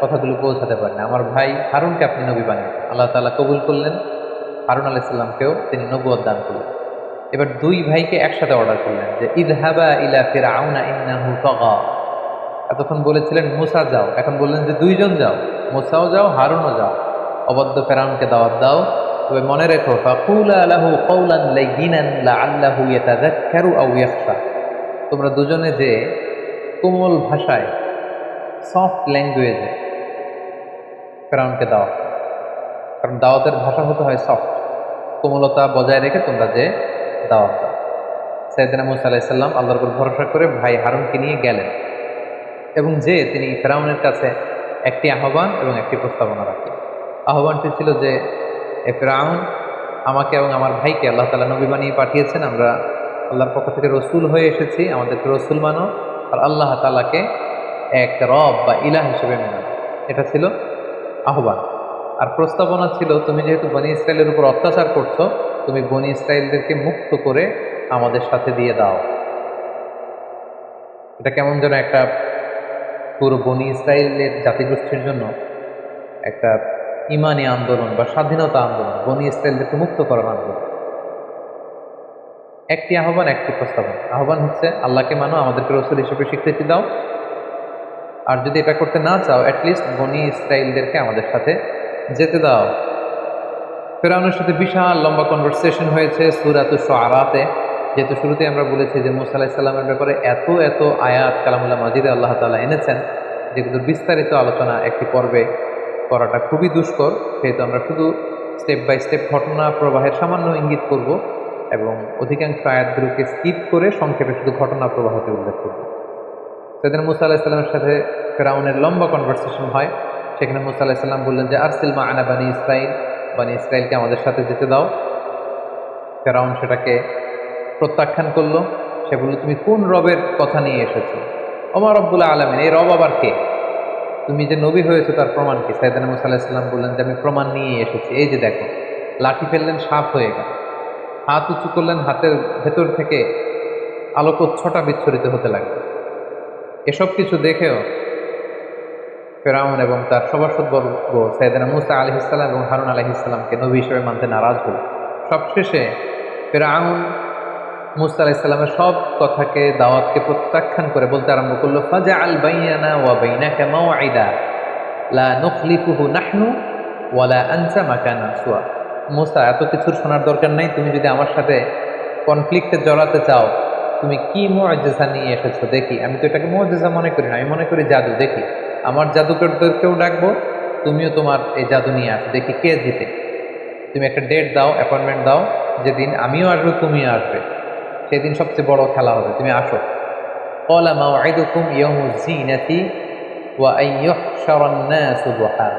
কথাগুলো পৌঁছাতে পারেন, আমার ভাই হারুনকে আপনি নবী বানিয়ে দেন। আল্লাহ তাআলা কবুল করলেন, হারুন আলাইহিস সালামকেও তিনি নবুয়ত দান করলেন। এবার 2 ভাইকে একসাথে অর্ডার করলেন যে ইযহাবা ইলা ফিরআউনা ইন্নাহু তাগা, এতক্ষণ বলেছিলেন মুসা যাও, এখন বললেন যে দুইজন যাও, মুসাও যাও হারুনও যাও, অবাধ্য ফেরাউনকে দাওয়াত দাও। তবে মনে রেখো ফাকুলা লাহু কওলান লাইয়িনান লাআল্লাহু ইয়াতাযাক্কারু আও ইয়াখশা, তোমরা দুজনে যে কোমল ভাষায়, সফট ল্যাঙ্গুয়েজে ফেরাউনকে দাওয়াত, কারণ দাওয়াতের ভাষা হতে হয় সফট, কোমলতা বজায় রেখে তোমরা যে দাওয়াত দাও। সাইয়েদনা মুসা আলাইহিস সালাম আল্লাহর উপর ভরসা করে ভাই হারুনকে নিয়ে গেলেন এবং যে তিনি ফেরাউনের কাছে একটি আহ্বান এবং একটি প্রস্তাবনা রাখলেন। আহ্বানটি ছিল যে এ ফেরাউন, আমাকে এবং আমার ভাইকে আল্লাহ তাআলা নবী বানিয়ে পাঠিয়েছেন, আমরা আল্লাহর পক্ষ থেকে রসুল হয়ে এসেছি, আমাদেরকে রসুল মানো আর আল্লাহ তাআলাকে এক রব বা ইলাহ হিসেবে মেনে নাও। এটা ছিল আহ্বান। আর প্রস্তাবনা ছিল, তুমি যেহেতু বনি ইসরায়েলের উপর অত্যাচার করছো, তুমি বনি ইসরায়েলদেরকে মুক্ত করে আমাদের সাথে দিয়ে দাও। এটা কেমন যেন একটা পুরো বনি ইসরায়েলের জাতিগোষ্ঠীর জন্য একটা ইমানি আন্দোলন বা স্বাধীনতা আন্দোলন, বনি ইসরায়েলদেরকে মুক্ত করার আন্দোলন। একটি আহ্বান, একটি প্রস্তাবনা। আহ্বান হচ্ছে আল্লাহকে মানো, আমাদেরকে রসুল হিসেবে স্বীকৃতি দাও, আর যদি এটা করতে না চাও অ্যাটলিস্ট বনি ইসরায়েলদেরকে আমাদের সাথে যেতে দাও। ফেরাউনের সাথে বিশাল লম্বা কনভারসেশন হয়েছে সূরাতুশ শুআরাতে। যেহেতু শুরুতে আমরা বলেছি যে মুসা আলাইহিস সালামের ব্যাপারে এত এত আয়াত কালামুল্লাহ মাজিদে আল্লাহ তাআলা এনেছেন, যেগুলোর বিস্তারিত আলোচনা একটি পর্বে করাটা খুবই দুষ্কর, সেহেতু আমরা শুধু স্টেপ বাই স্টেপ ঘটনা প্রবাহের সামান্য ইঙ্গিত করব এবং অধিকাংশ আয়াতগুলোকে স্কিপ করে সংক্ষেপে শুধু ঘটনা প্রবাহকে উল্লেখ করব। সেদিন মুসা আলাইহিস সালামের সাথে ফেরাউনের লম্বা কনভারসেশন হয়। সেখানে মুসা আলাইহিস সালাম বললেন যে আরসিল মা'আনা বানি ইসরাইল, বানি ইসরাইলকে আমাদের সাথে যেতে দাও। ফেরাউন সেটাকে প্রত্যাখ্যান করলো। সে বলল, তুমি কোন রবের কথা নিয়ে এসেছো? ওমা রব্বুল আলামিন, এই রব আবার কে? তুমি যে নবী হয়েছো তার প্রমাণ কি? সাইয়েদনা মুসা আলাইহিস সালাম বললেন যে আমি প্রমাণ নিয়ে এসেছি, এই যে দেখো। লাঠি ফেললেন, সাপ হয়ে গেল। হাত উঁচু করলেন, হাতের ভেতর থেকে আলোকচ্ছটা বিচ্ছুরিত হতে লাগলো। এসব কিছু দেখেও ফেরাউন এবং তার সভাসদবর্গ সাইয়েদনা মুসা আলাইহিস সালাম এবং হারুন আলাইহিস সালামকে নবী হিসেবে মানতে নারাজ হল। সবশেষে ফেরাউন মুসা আলাইহিস সালামের সব কথাকে, দাওয়াতকে প্রত্যাখ্যান করে বলতে আরম্ভ করলো, ফাজআল বাইনানা ওয়া বাইনাকা মাওঈদা লা নুখলিফুহু নাহনু ওয়ালা আনতা মাকানা সুয়া। মুসা, এত কিছুর শোনার দরকার নাই, তুমি যদি আমার সাথে কনফ্লিক্টে জড়াতে চাও, তুমি কি মুআজিজা নিয়ে এসেছো দেখি। আমি তো এটাকে মুআজিজা মনে করি না, আমি মনে করি জাদু। দেখি আমার জাদুকরদেরকেও ডাকবো, তুমিও তোমার এই জাদু নিয়ে আসো, দেখি কে জিতে। তুমি একটা ডেট দাও, অ্যাপয়েন্টমেন্ট দাও, যেদিন আমিও আসবো তুমিও আসবে, সেদিন সবচেয়ে বড় খেলা হবে, তুমি আসো। ক্বালা মাওঈদুকুম ইয়াউমুজ যিনাতি ওয়া আন ইউহশারান নাসু দুহা।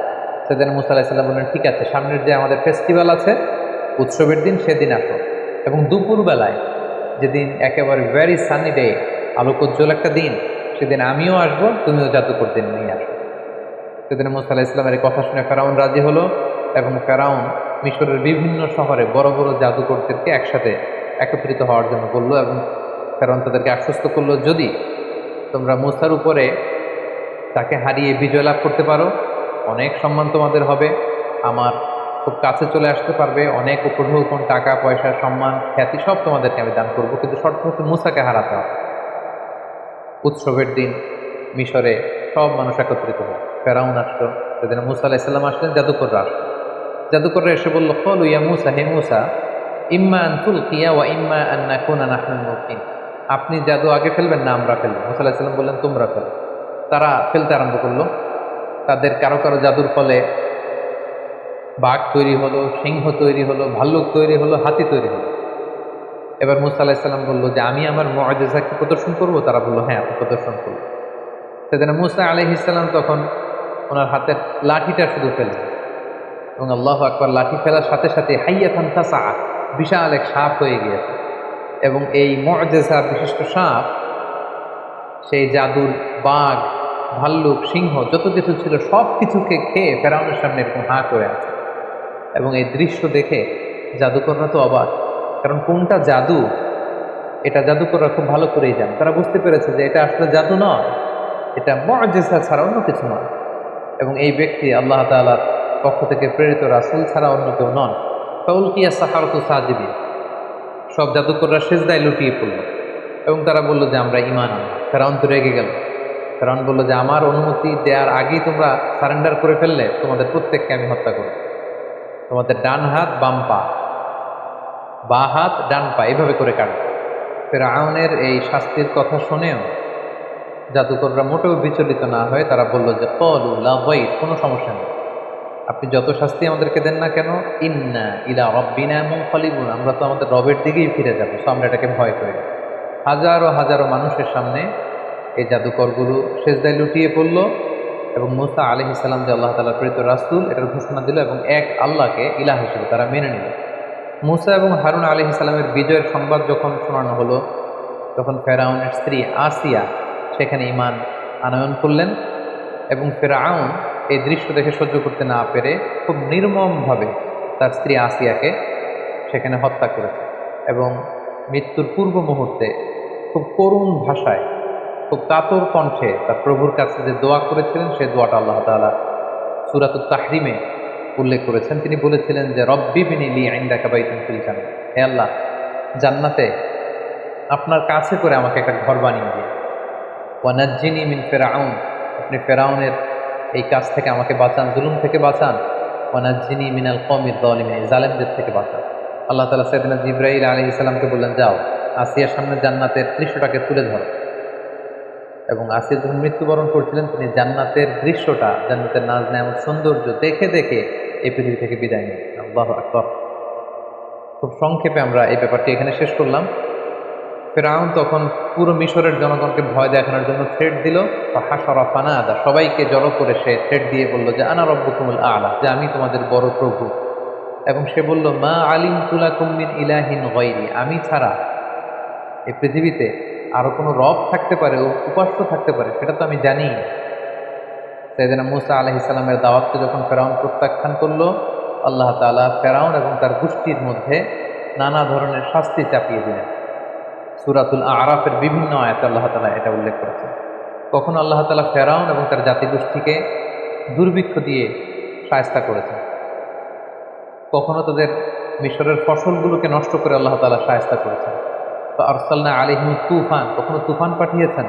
সেদিন মুসা আলাইহিস সালাম বললেন, ঠিক আছে, সামনের যে আমাদের ফেস্টিভ্যাল আছে, উৎসবের দিন, সেদিন আসো। এবং দুপুরবেলায়, যেদিন একেবারে ভেরি সানি ডে, আলোকোজ্জ্বল একটা দিন, সেদিন আমিও আসবো, তুমিও জাদুকর দিন নিয়ে আসো। সেদিন মুসা আলাইহিস সালামের এই কথা শুনে ফেরাউন রাজি হলো এবং ফেরাউন মিশরের বিভিন্ন শহরে বড় বড় জাদুকরদেরকে একসাথে একত্রিত হওয়ার জন্য বলল এবং ফেরাউন তাদেরকে আশ্বস্ত করলো, যদি তোমরা মুসার উপরে তাকে হারিয়ে বিজয় লাভ করতে পারো, অনেক সম্মান তোমাদের হবে, আমার খুব কাছে চলে আসতে পারবে, অনেক উপঢৌকন, টাকা পয়সা, সম্মান, খ্যাতি সব তোমাদেরকে আমি দান করবো, কিন্তু শর্ত হচ্ছে মুসাকে হারাতে হবে। উৎসবের দিন মিশরে সব মানুষ একত্রিত হয়। ফেরাউন আসলো, সেদিন মুসা আলাইহিস সালাম আসলেন, জাদুকররা আসলো। জাদুকররা এসে বলল, ক্বালু ইয়া মুসা, হে মুসা, ইম্মা আন তুলকিয়া ওয়া ইম্মা আন নাকুনা নাহনুল মুলকিন। আপনি জাদু আগে ফেলবেন না আমরা ফেলবো? মুসা আলাইহিস সালাম বললেন, তোমরা ফেলো। তারা ফেলতে আরম্ভ করলো। তাদের কারো কারো জাদুর ফলে বাঘ তৈরি হলো, সিংহ তৈরি হলো, ভাল্লুক তৈরি হলো, হাতি তৈরি হলো। এবার মুসা আলাইহিস সালাম বললো যে আমি আমার মুআজিজা কি প্রদর্শন করবো? তারা বললো, হ্যাঁ, আপনি প্রদর্শন করবো। সেদিন মুসা আলাইহিস সালাম তখন ওনার হাতের লাঠিটা শুধু ফেললেন এবং আল্লাহু আকবার, লাঠি ফেলার সাথে সাথে হাইয়াতান তাসআ, বিশাল এক সাপ হয়ে গিয়েছে। এবং এই মুআজিজা বিশিষ্ট সাপ সেই জাদুর বাঘ, ভাল্লুক, সিংহ যত কিছু ছিল সব কিছুকে খেয়ে ফেরাউনের সামনে এরকম হাঁ করে আছে। এবং এই দৃশ্য দেখে জাদুকররা তো অবাক, কারণ কোনটা জাদু এটা জাদুকররা খুব ভালো করেই জানে। তারা বুঝতে পেরেছে যে এটা আসলে জাদু নয়, এটা মুআজিজা ছাড়া অন্য কিছু নয়, এবং এই ব্যক্তি আল্লাহ তাআলার পক্ষ থেকে প্রেরিত রাসূল ছাড়া অন্য কেউ নন। ফাউলকিয়া সাহারাতু সাজিদিন, সব জাদুকররা সিজদায় লুটিয়ে পড়ল এবং তারা বলল যে আমরা ঈমান আনলাম। ফেরাউন তো রেগে গেল, ফেরাউন বলল যে আমার অনুমতি দেওয়ার আগেই তোমরা সারেন্ডার করে ফেললে তোমাদের প্রত্যেককে আমি হত্যা করব। তোমাদের ডান হাত বাম পা, বা হাত ডান পা এভাবে করে কাটবে। ফেরাউনের এই শাস্তির কথা শুনেও জাদুকররা মোটেও বিচলিত না হয়ে তারা বলল যে ক্বালু লা যাইর, কোনো সমস্যা নেই, আপনি যত শাস্তি আমাদেরকে দেন না কেন, ইন্না ইলা রাব্বিনা মুনকালিবুন, আমরা তো আমাদের রবের দিকেই ফিরে যাবো, সো আমরা এটাকে ভয় করি না। হাজারো হাজারো মানুষের সামনে এই জাদুকরগুলো সেজদায় লুটিয়ে পড়ল এবং মুসা আলাইহিস সালাম যে আল্লাহ তাআলার প্রেরিত রাসূল এটার ঘোষণা দিল এবং এক আল্লাহকে ইলাহ হিসেবে তারা মেনে নিল। মুসা এবং হারুন আলাইহিস সালামের বিজয়ের সংবাদ যখন শোনানো হলো তখন ফেরাউনের স্ত্রী আসিয়া সেখানে ঈমান আনয়ন করলেন এবং ফেরাউন এই দৃশ্য দেখে সহ্য করতে না পেরে খুব নির্মমভাবে তার স্ত্রী আসিয়াকে সেখানে হত্যা করেছে এবং মৃত্যুর পূর্ব মুহূর্তে খুব করুণ ভাষায়, খুব কাতর কণ্ঠে তার প্রভুর কাছে যে দোয়া করেছিলেন সেই দোয়াটা আল্লাহ তাআলা সূরাতুত তাহরিমে উল্লেখ করেছেন। তিনি বলেছিলেন যে রব্বি বিনি লি ইনদাকা বাইতুন ফিল জান্নাহ, হে আল্লাহ জান্নাতে আপনার কাছে করে আমাকে একটা ঘর বানিয়ে দিন। ওয়া নাজ্জিনি মিন ফিরআউন, আপনি ফেরাউনের এই কাজ থেকে আমাকে বাঁচান, জুলুম থেকে বাঁচান। ওয়া নাজ্জিনি মিনাল কওমিজ যালিমিন, জালেমদের থেকে বাঁচান। আল্লাহ তাআলা সাইয়েদনা জিবরাইল আলাইহিস সালামকে বললেন যাও আসিয়ার সামনে জান্নাতের দৃশ্যটাকে তুলে ধরো। এবং আসিয়া যখন মৃত্যুবরণ করছিলেন তিনি জান্নাতের দৃশ্যটা, জান্নাতের নাজ নেয়ামত সৌন্দর্য দেখে দেখে এই পৃথিবী থেকে বিদায় নিয়েছেন। আল্লাহু আকবার। খুব সংক্ষেপে আমরা এই ব্যাপারটি এখানে শেষ করলাম। ফেরাউন তখন পুরো মিশরের জনগণকে ভয় দেখানোর জন্য থ্রেট দিল, হাশারা ফানাদা, সবাইকে জড়ো করে সে থ্রেট দিয়ে বলল যে আনা রব্বুকুমুল আ'লা, যে আমি তোমাদের বড় প্রভু। এবং সে বলল মা আলিমতু লাকুম মিন ইলাহিন গায়রি, আমি ছাড়া এই পৃথিবীতে আরো কোনো রব থাকতে পারে, উপাস্য থাকতে পারে সেটা তো আমি জানি। সাইয়েদনা মূসা আলাইহিস সালামের দাওয়াতকে যখন ফেরাউন প্রত্যাখ্যান করলো, আল্লাহ তাআলা ফেরাউন এবং তার গোষ্ঠীর মধ্যে নানা ধরনের শাস্তি চাপিয়ে দিলেন। সূরাতুল আ'রাফের বিভিন্ন আয়াতে আল্লাহ তাআলা এটা উল্লেখ করেছেন। কখনো আল্লাহ তাআলা ফেরাউন এবং তার জাতিগোষ্ঠীকে দুর্ভিক্ষ দিয়ে শায়েস্তা করেছেন, কখনো তাদের মিশরের ফসলগুলোকে নষ্ট করে আল্লাহ তাআলা শায়েস্তা করেছেন। তো আরসালনা আলাইহিম তুফান, কখনো তুফান পাঠিয়েছেন,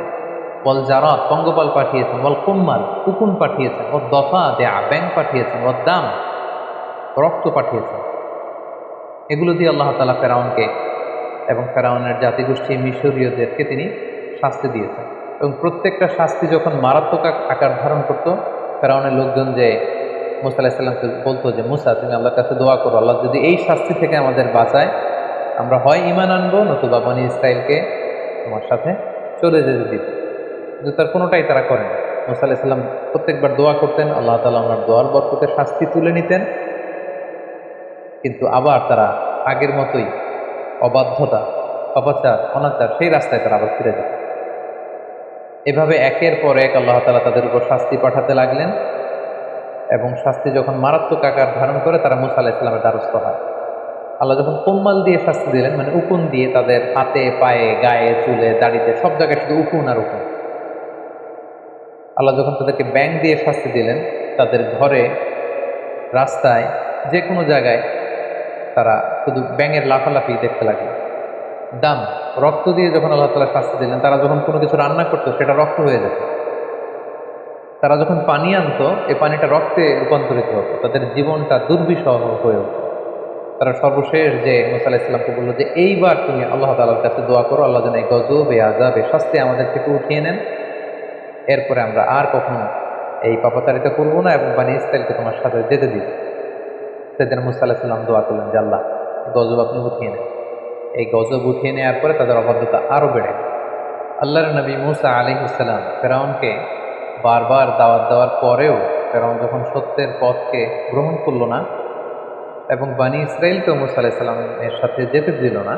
ওয়াল জারাদ পঙ্গপাল পাঠিয়েছেন, ওয়াল কুম্মাল উকুন পাঠিয়েছেন, ওয়াদ দাফাদিআ ব্যাঙ পাঠিয়েছেন, ওয়াদ দাম রক্ত পাঠিয়েছেন। এগুলো দিয়ে আল্লাহ তাআলা ফেরাউনকে এবং ফেরাউনের জাতিগোষ্ঠী মিশরীয়দেরকে তিনি শাস্তি দিয়েছেন। এবং প্রত্যেকটা শাস্তি যখন মারাত্মক আকার ধারণ করত, ফেরাউনের লোকজন যে মূসা আলাইহিস সালামকে বলতো যে মূসা তুমি আল্লাহর কাছে দোয়া করো, আল্লাহ যদি এই শাস্তি থেকে আমাদের বাঁচায় আমরা হয় ঈমান আনবো নতুবা বনী ইসরাইলকে তোমার সাথে চলে যেতে দিব। কিন্তু তার কোনোটাই তারা করেন। মূসা আলাইহিস সালাম প্রত্যেকবার দোয়া করতেন, আল্লাহ তাআলা ওনার দোয়ার বরকতে শাস্তি তুলে নিতেন, কিন্তু আবার তারা আগের মতোই অবাধ্যতা, অপাচার, অনাচার সেই রাস্তায় তারা আবার ফিরে যেত। এভাবে একের পর এক আল্লাহ তাআলা তাদের উপর শাস্তি পাঠাতে লাগলেন এবং শাস্তি যখন মারাত্মক আকার ধারণ করে তারা মূসা আলাইহিস সালামের দ্বারস্থ হয়। আল্লাহ যখন কোম্মাল দিয়ে শাস্তি দিলেন, মানে উকুন দিয়ে তাদের হাতে পায়ে গায়ে চুলে দাড়িতে সব জায়গায় শুধু উকুন আর উকুন। আল্লাহ যখন তাদেরকে ব্যাঙ দিয়ে শাস্তি দিলেন, তাদের ঘরে রাস্তায় যে কোনো জায়গায় তারা শুধু ব্যাঙের লাফালাফি দেখতে লাগলো। দাম রক্ত দিয়ে যখন আল্লাহ তাআলা শাস্তি দিলেন, তারা যখন কোনো কিছু রান্না করতো সেটা রক্ত হয়ে যেত। তারা যখন পানি আনতো এই পানিটা রক্তে রূপান্তরিত হতো, তাদের জীবনটা দুর্বিষহ হয়ে উঠত। তারা সর্বশেষ যে মূসা আলাইহিস সালামকে বললো যে এইবার তুমি আল্লাহ তাআলার কাছে দোয়া করো, আল্লাহ যেন এই গজব এই আযাব এই শাস্তি আমাদের থেকে উঠিয়ে নেন, এরপরে আমরা আর কখনো এই পাপাচারিতা করবো না এবং বনী ইসরাইলকে তোমার সাথে যেতে দিব। সেদিন মূসা আলাইহিস সালাম দোয়া করলেন যে আল্লাহ গজব আপনি উঠিয়ে নেন। এই গজব উঠিয়ে নেওয়ার পরে তাদের অবাধ্যতা আরও বেড়ে গেল। আল্লাহর নবী মূসা আলাইহিস সালাম ফেরাউনকে বারবার দাওয়াত দেওয়ার পরেও ফেরাউন যখন সত্যের পথকে গ্রহণ করলো না এবং বনী ইসরাইলকেও মূসা আলাইহিস সালামের সাথে যেতে দিল না,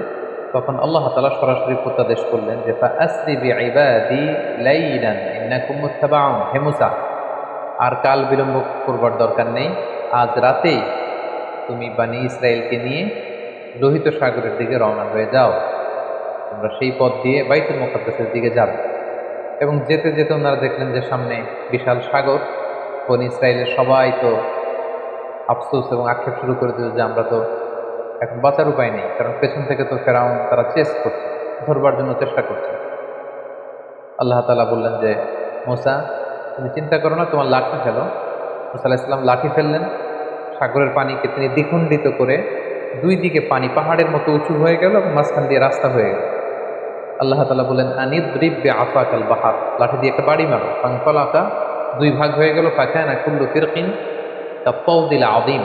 তখন আল্লাহ তাআলা সরাসরি প্রত্যাদেশ করলেন যে ফাআসরি বিইবাদি লাইলান ইন্নাকুম মুত্তাবাউন, হে মূসা আর কাল বিলম্ব করবার দরকার নেই, আজ রাতেই তুমি বনী ইসরাইলকে নিয়ে লোহিত সাগরের দিকে রওনা হয়ে যাও, তোমরা সেই পথ দিয়ে বাইতুল মুকাদ্দাসের দিকে যাবে। এবং যেতে যেতে ওনারা দেখলেন যে সামনে বিশাল সাগর। বনী ইসরাইলের সবাই তো আফসোস এবং আক্ষেপ শুরু করে দিল যে আমরা তো এখন বাঁচার উপায় নেই, কারণ পেছন থেকে তো ফেরাউন তারা চেস করছে, ধরবার জন্য চেষ্টা করছে। আল্লাহ তাআলা বললেন যে মুসা, তুমি চিন্তা করো না, তোমার লাঠি ফেলো। মুসা আলাইহিস সালাম লাঠি ফেললেন, সাগরের পানিকে তিনি দ্বিখণ্ডিত করে দুই দিকে পানি পাহাড়ের মতো উঁচু হয়ে গেল এবং মাঝখান দিয়ে রাস্তা হয়ে গেল। আল্লাহ তাআলা বলেন আনিদ্রিব বিআসাকাল বাহার, লাঠি দিয়ে একটা বাড়ি মারো, ফানফালাকা, দুই ভাগ হয়ে গেল, ফাকানা কুল্লু ফিরকিন কাত্তাউদিল আযীম,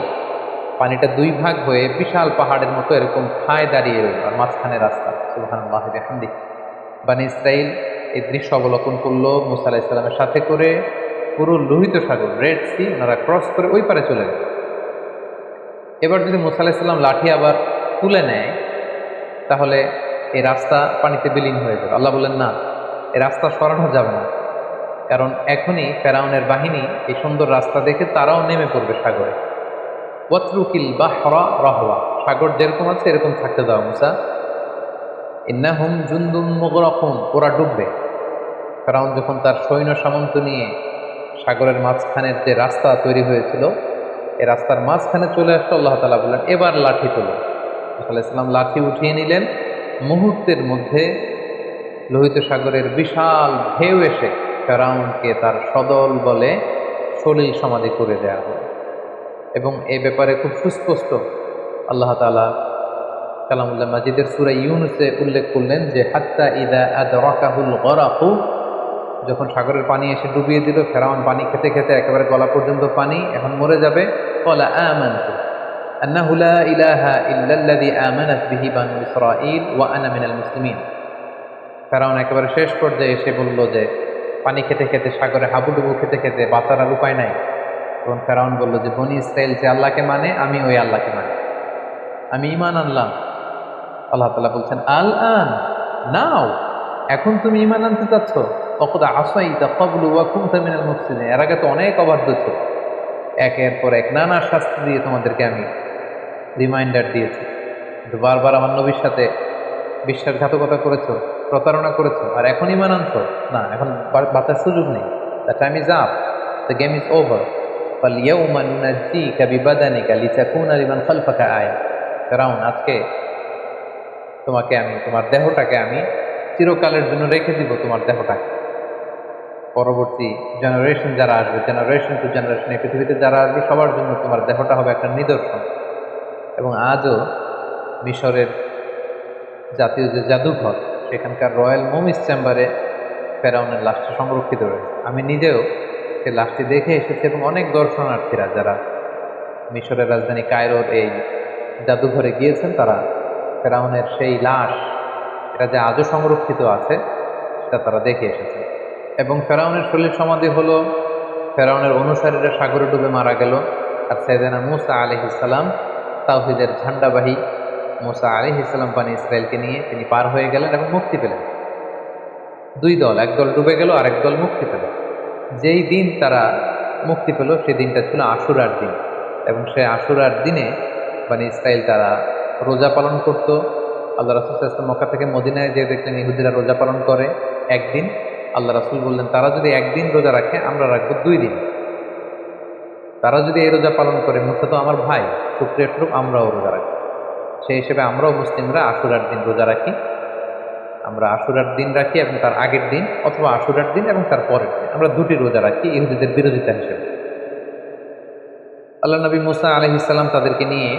পানিটা দুই ভাগ হয়ে বিশাল পাহাড়ের মতো এরকম ঠায় দাঁড়িয়ে রইল আর মাঝখানে রাস্তা। সুবহানাল্লাহি ওয়া বিহামদিহি। বনী ইসরাইল এই দৃশ্য অবলোকন করলো মুসা আলাইহিস সালামের সাথে করে, পুরো লোহিত সাগর রেড সি ওনারা ক্রস করে ওই পারে চলে গেল। এবার যদি মুসা আলাইহিস সালাম লাঠি আবার তুলে নেয় তাহলে এই রাস্তা পানিতে বিলীন হয়ে যাবে। আল্লাহ বললেন না, এই রাস্তা সরানো যাবে না, কারণ এখনই ফেরাউনের বাহিনী এই সুন্দর রাস্তা দেখে তারাও নেমে পড়বে সাগরে। ওয়াতরুকিল বাহরা রাহওয়া, সাগর যেরকম আছে এরকম থাকতে দাও মুসা, ইন্নাহুম জুনদুম মুগরাকুন, ওরা ডুববে। ফেরাউন যখন তার সৈন্য সামন্ত নিয়ে সাগরের মাঝখানের যে রাস্তা তৈরি হয়েছিল এই রাস্তার মাঝখানে চলে আসতো, আল্লাহ তাআলা বললেন এবার লাঠি তোলো। মুসা আলাইহিস সালাম লাঠি উঠিয়ে নিলেন, মুহূর্তের মধ্যে লোহিত সাগরের বিশাল ঢেউ এসে ফেরাউনকে তার সদল বলে সলিল সমাধি করে দেয়া হলো। এবং এই ব্যাপারে খুব সুস্পষ্ট আল্লাহ তাআলা কালামুল্লাহ মাজিদের সূরা ইউনূসে উল্লেখ করলেন যে হাত্তা ইযা আদরাকাহুল গরাকু, যখন সাগরের পানি এসে ডুবিয়ে দিল, ফেরাউন পানি খেতে খেতে একেবারে গলা পর্যন্ত পানি, এখন মরে যাবে। ক্বালা আমানতু আন্নাহু লা ইলাহা ইল্লাল্লাযী আমানাত বিহি বানু ইসরাঈল ওয়া আনা মিনাল মুসলিমিন। ফেরাউন একেবারে শেষ পর্যায়ে এসে বলল যে পানি খেতে খেতে, সাগরে হাবুডুবু খেতে খেতে বাঁচার আর উপায় নাই। তখন ফেরাউন বলল যে বনী ইসরাইল যে আল্লাহকে মানে আমি ওই আল্লাহকে মানি, আমি ঈমান আনলাম। আল্লাহ তাআলা বলছেন আল আন, নাও, এখন তুমি ঈমান আনতে চাচ্ছ। ওয়াকাদ আসাইতা ক্বাবলু ওয়া কুনতা মিনাল মুফসিদিন, এর আগে তো অনেক অবাধ্য ছিল, একের পর এক নানা শাস্তি দিয়ে তোমাদেরকে আমি রিমাইন্ডার দিয়েছি, কিন্তু বারবার আমার নবীর সাথে বিশ্বাসঘাতকতা করেছো, প্রতারণা করেছো, আর এখন ঈমান আনছো না, এখন বাঁচার সুযোগ নেই। The time is up, the game is over. ফালইয়াউমা নুনাজ্জিকা বিবাদানিকা লিতাকুনা লিমান খালফাকা আয়া। ফেরাউন, আজকে তোমাকে আমি, তোমার দেহটাকে আমি চিরকালের জন্য রেখে দিব, তোমার দেহটাকে। পরবর্তী জেনারেশন যারা আসবে, জেনারেশন টু জেনারেশন এই পৃথিবীতে যারা আসবে সবার জন্য তোমার দেহটা হবে একটা নিদর্শন। এবং আজও মিশরের জাতীয় যে জাদুঘর, সেখানকার রয়্যাল মমিস চেম্বারে ফেরাউনের লাশটি সংরক্ষিত রয়েছে। আমি নিজেও সেই লাশটি দেখে এসেছি এবং অনেক দর্শনার্থীরা যারা মিশরের রাজধানী কায়রোর এই জাদুঘরে গিয়েছেন তারা ফেরাউনের সেই লাশ, এটা যে আজও সংরক্ষিত আছে সেটা তারা দেখে এসেছে। এবং ফেরাউনের সলিল সমাধি হলো, ফেরাউনের অনুসারীরা সাগরে ডুবে মারা গেল, আর সাইয়েদনা মূসা আলাইহিস সালাম তাওহীদের ঝান্ডাবাহী মূসা আলাইহিস সালাম বনী ইসরাইলকে নিয়ে তিনি পার হয়ে গেলেন এবং মুক্তি পেলেন। দুই দল, এক দল ডুবে গেল আর এক দল মুক্তি পেল। যেই দিন তারা মুক্তি পেল সেই দিনটা ছিল আশুরার দিন, এবং সেই আশুরার দিনে বনী ইসরাইল তারা রোজা পালন করত। আল্লাহ রাসূল সাল্লাল্লাহু আলাইহি ওয়াসাল্লাম মক্কা থেকে মদিনায় যেয়ে দেখলেন ইহুদিরা রোজা পালন করে একদিন। আল্লাহ রাসূল বললেন তারা যদি একদিন রোজা রাখে আমরা রাখবো 2 দিন। তারা যদি এই রোজা পালন করে, মুসা তো আমার ভাই, শুকরিয়া স্বরূপ আমরাও রোজা রাখি। সেই হিসেবে আমরাও মুসলিমরা আশুরার দিন রোজা রাখি। আমরা আশুরার দিন রাখি এবং তার আগের দিন, অথবা আশুরার দিন এবং তার পরের দিন, আমরা 2টি রোজা রাখি ইহুদিদের বিরোধিতা হিসেবে। আল্লাহ নবী মুসা আলাইহিস সালাম তাদেরকে নিয়ে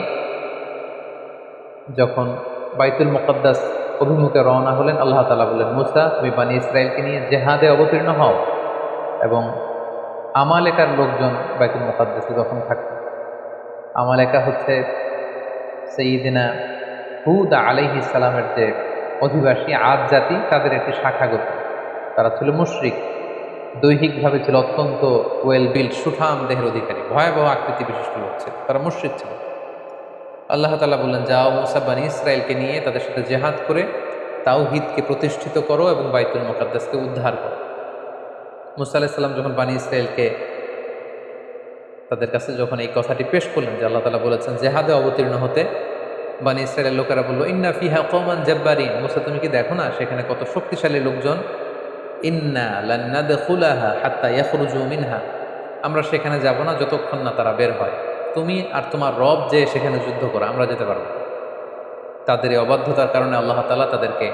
যখন বাইতুল মুকদ্দাস অভিমুখে রওনা হলেন, আল্লাহ তাআলা বললেন মুসা তুমি বনী ইসরাইলকে নিয়ে জেহাদে অবতীর্ণ হও। এবং আমালেকার লোকজন বাইতুল মুকদ্দাসে যখন থাকত, আমালেকা হচ্ছে সাইয়্যিদিনা হুদ আলাইহিস সালামের যে অধিবাসী আদ জাতি, তাদের একটি শাখাগত। তারা ছিল মুশরিক, দৈহিকভাবে ছিল অত্যন্ত ওয়েল বিল্ড, সুঠাম দেহের অধিকারী, ভয়াবহ আকৃতি বিশিষ্ট লোক ছিল, তারা মুশরিক ছিল। আল্লাহ তাআলা বললেন যাও মুসা বনী ইসরাইলকে নিয়ে তাদের সাথে জেহাদ করে তাওহীদকে প্রতিষ্ঠিত করো এবং বাইতুল মুকদ্দাসকে উদ্ধার করো। মুসা আলাইহিস সালাম যখন বনী ইসরাইলকে তাদের কাছে যখন এই কথাটি পেশ করলেন যে আল্লাহ তাআলা বলেছেন জেহাদে অবতীর্ণ হতে, বনী ইসরাইলের লোকেরা বলল ইন্না ফিহা কওমান জাব্বারিন, মুসা তুমি কি দেখো না সেখানে কত শক্তিশালী লোকজন। ইন্না লান নাদখুলাহা হাত্তা ইয়াখরুজু মিনহা, আমরা সেখানে যাব না যতক্ষণ না তারা বের হয়। তুমি আর তোমার রব যে সেখানে যুদ্ধ করো, আমরা যেতে পারবো না। তাদের এই অবাধ্যতার কারণে আল্লাহ তাআলা তাদেরকে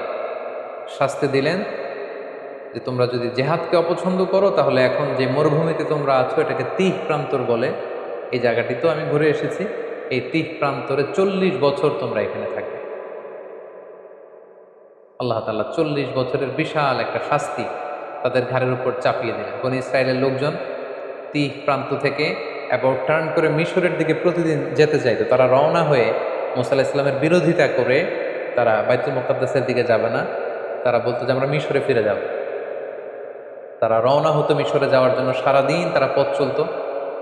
শাস্তি দিলেন যে তোমরা যদি জেহাদকে অপছন্দ করো তাহলে এখন যে মরুভূমিতে তোমরা আছো এটাকে তিহ প্রান্তর বলে, এই জায়গাটি তো আমি ঘুরে এসেছি, এই তিহ প্রান্তরে 40 বছর তোমরা এখানে থাকবে। আল্লাহ তাআলা 40 বছরের বিশাল একটা শাস্তি তাদের ঘাড়ের উপর চাপিয়ে দিলেন। বনী ইসরায়েলের লোকজন তিহ প্রান্ত থেকে অ্যাবাউট টার্ন করে মিশরের দিকে প্রতিদিন যেতে চাইতো। তারা রওনা হয়ে মুসা আলাইহিস সালামের বিরোধিতা করে তারা বাইতুল মুকাদ্দাসের দিকে যাবে না, তারা বলতো যে আমরা মিশরে ফিরে যাব। তারা রওনা হতো মিশরে যাওয়ার জন্য, সারাদিন তারা পথ চলতো।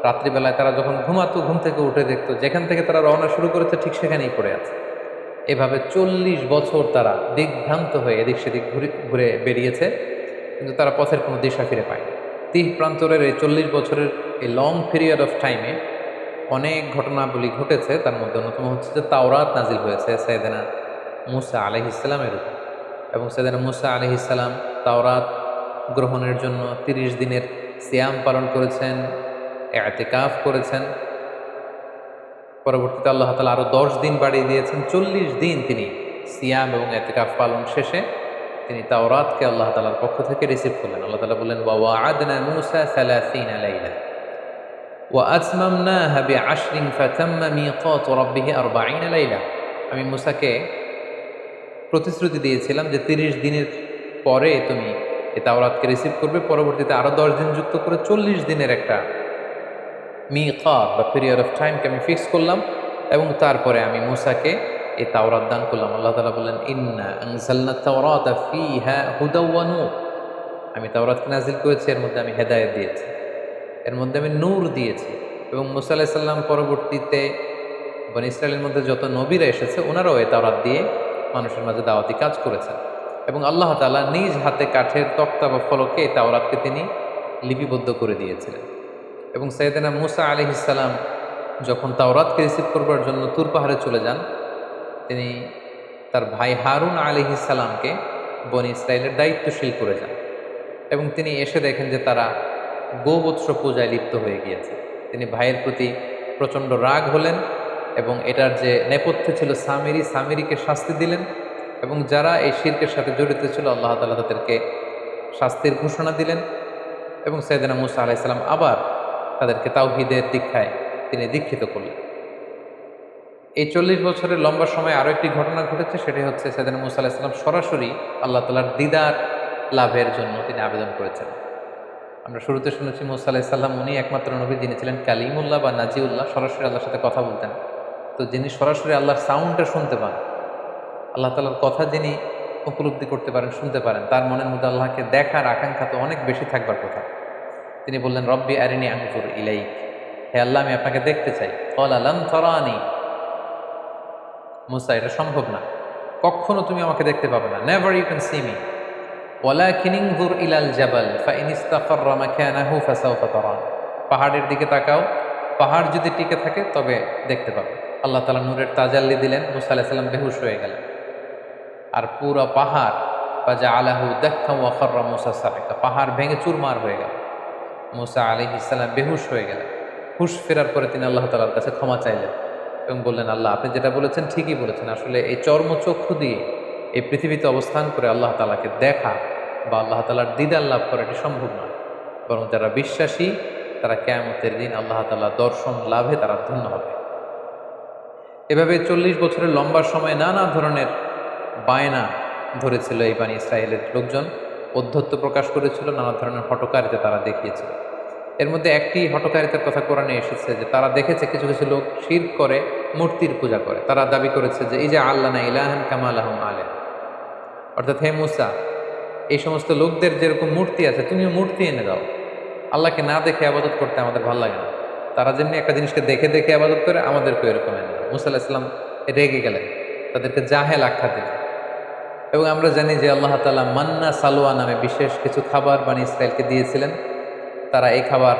রাত্রিবেলায় তারা যখন ঘুমাতো, ঘুম থেকে উঠে দেখতো যেখান থেকে তারা রওনা শুরু করেছে ঠিক সেখানেই পড়ে আছে। এভাবে 40 বছর তারা দিগ্ভ্রান্ত হয়ে এদিক সেদিক ঘুরে ঘুরে বেরিয়েছে, কিন্তু তারা পথের কোনো দিশা ফিরে পায়নি। তিহ প্রান্তরের এই 40 বছরের এই লং পিরিয়ড অফ টাইমে অনেক ঘটনাবলী ঘটেছে। তার মধ্যে অন্যতম হচ্ছে যে তাওরাত নাজিল হয়েছে সাইয়েদনা মূসা আলাইহিস সালামের উপর, এবং সাইয়েদনা মূসা আলাইহিস সালাম তাওরাত গ্রহণের জন্য 30 দিনের সিয়াম পালন করেছেন, ইতিকাফ করেছেন। পরবর্তীতে আল্লাহ তাআলা আরো 10 দিন বাড়িয়ে দিয়েছেন। 40 দিন তিনি সিয়াম এবং ইতিকাফ পালন শেষে তিনি তাওরাতকে আল্লাহ তাআলার পক্ষ থেকে রিসিভ করলেন। আল্লাহ তাআলা বললেন, ওয়া ওয়া'আদনা মূসা 30 লাইলা ওয়া আতমামনাহা বি'আশরিন ফাতাম্মা মিকাতু রাব্বিহি 40 লাইলা। আমি মূসাকে প্রতিশ্রুতি দিয়েছিলাম যে 30 দিনের পরে তুমি এই তাওরাতকে রিসিভ করবে, পরবর্তীতে আরো 10 দিন যুক্ত করে 40 দিনের একটা মিকাত বা পিরিয়ড অফ টাইমকে আমি ফিক্স করলাম, এবং তারপরে আমি মূসাকে এই তাওরাত দান করলাম। আল্লাহ তাআলা বললেন, ইন্না আনজালনা তাওরাতা ফীহা হুদাও ওয়া নূর। আমি তাওরাতকে নাজিল করেছি, এর মধ্যে আমি হেদায়েত দিয়েছি, এর মধ্যে আমি নূর দিয়েছি। এবং মূসা আলাইহিস সালাম পরবর্তীতে বনী ইসরায়েলের মধ্যে যত নবীরা এসেছে ওনারাও এই তাওরাত দিয়ে মানুষের মাঝে দাওয়াতি কাজ করেছেন। এবং আল্লাহ তাআলা নিজ হাতে কাঠের তক্তা বা ফলকে এই তাওরাতকে তিনি লিপিবদ্ধ করে দিয়েছিলেন। এবং সাইয়েদনা মূসা আলাইহিস সালাম যখন তাওরাতকে রিসিভ করবার জন্য তুর পাহাড়ে চলে যান, তিনি তার ভাই হারুন আলাইহিস সালামকে বনী ইসরায়েলের দায়িত্বশীল করে যান, এবং তিনি এসে দেখেন যে তারা গোবৎস পূজায় লিপ্ত হয়ে গিয়েছে। তিনি ভাইয়ের প্রতি প্রচণ্ড রাগ হলেন, এবং এটার যে নেপথ্যে ছিল সামিরিকে শাস্তি দিলেন, এবং যারা এই শিরকের সাথে জড়িত ছিল আল্লাহ তাআলা তাদেরকে শাস্তির ঘোষণা দিলেন। এবং সাইয়েদনা মূসা আলাইহিস সালাম আবার তাদেরকে তাওহীদের দীক্ষায় তিনি দীক্ষিত করলেন। এই 40 বছরের লম্বা সময় আরও একটি ঘটনা ঘটেছে, সেটি হচ্ছে সাইয়েদনা মূসা আলাইহিস সালাম সরাসরি আল্লাহ তাআলার দিদার লাভের জন্য তিনি আবেদন করেছেন। আমরা শুরুতে শুনেছি মূসা আলাইহিস সালাম উনি একমাত্র নবী যিনি ছিলেন কালিমুল্লাহ বা নাজিউল্লাহ, সরাসরি আল্লাহর সাথে কথা বলতেন। তো যিনি সরাসরি আল্লাহর সাউন্ডটা শুনতে পান, আল্লাহ তাআলার কথা যিনি উপলব্ধি করতে পারেন, শুনতে পারেন, তার মনের মধ্যে আল্লাহকে দেখার আকাঙ্ক্ষা তো অনেক বেশি থাকবার কথা। তিনি বললেন, রব্বি আরিনি আনজুর ইলাইক, হে আল্লাহ আমি আপনাকে দেখতে চাই। ক্বালা লান তারানি, মূসা এটা সম্ভব না, কখনো তুমি আমাকে দেখতে পাবে না, never you can see me. ওয়ালাকিন ইনজুর ইলাল জাবাল ফাইন ইসতাকাররা মাকানাহু ফাসাউফা তারানি, পাহাড়ের দিকে তাকাও, পাহাড় যদি টিকে থাকে তবে দেখতে পাবে। আল্লাহ তাআলা নূরের তাজাল্লি দিলেন, মূসা আলাইহিস সালাম বেহুশ হয়ে গেলেন, আর পুরো পাহাড় ফাজআলাহু দাক্কান ওয়া খাররা মূসা সাইকা, পাহাড় ভেঙে চুরমার হয়ে গেল। মূসা আলাইহিস সালাম বেহুশ হয়ে গেলেন। হুশ ফেরার পরে তিনি আল্লাহ তাআলার কাছে ক্ষমা চাইলেন এবং বললেন, আল্লাহ আপনি যেটা বলেছেন ঠিকই বলেছেন, আসলে এই চর্মচক্ষু দিয়ে এই পৃথিবীতে অবস্থান করে আল্লাহ তাআলাকে দেখা বা আল্লাহ তাআলার দিদার লাভ করা এটি সম্ভব নয়, বরং যারা বিশ্বাসী তারা কিয়ামতের দিন আল্লাহ তাআলার দর্শন লাভে তারা ধন্য হবে। এভাবে 40 বছরের লম্বা সময় নানা ধরনের বায়না ধরেছিল এই বানী ইসরায়েলের লোকজন, অধ্যত্ব প্রকাশ করেছিল, নানা ধরনের হঠকারিতা তারা দেখিয়েছিল। এর মধ্যে একটি হঠকারিতার কথা কোরআনে এসেছে যে তারা দেখেছে কিছু কিছু লোক শিরক করে, মূর্তির পূজা করে। তারা দাবি করেছে যে এই যে আল্লানা ইলাহান কামা লাহুম আলেহ, অর্থাৎ হে মূসা এই সমস্ত লোকদের যেরকম মূর্তি আছে তুমিও মূর্তি এনে দাও, আল্লাহকে না দেখে আবাদত করতে আমাদের ভালো লাগে না। তারা যেমনি একটা জিনিসকে দেখে দেখে আবাদত করে, আমাদেরকে এরকম এনে দাও। মূসা আলাইহিস সালাম রেগে গেলেন, তাদেরকে জাহেল আখ্যা দিলেন। এবং আমরা জানি যে আল্লাহ তাআলা মান্না সালোয়া নামে বিশেষ কিছু খাবার বানী ইসরায়েলকে দিয়েছিলেন। তারা এই খাবার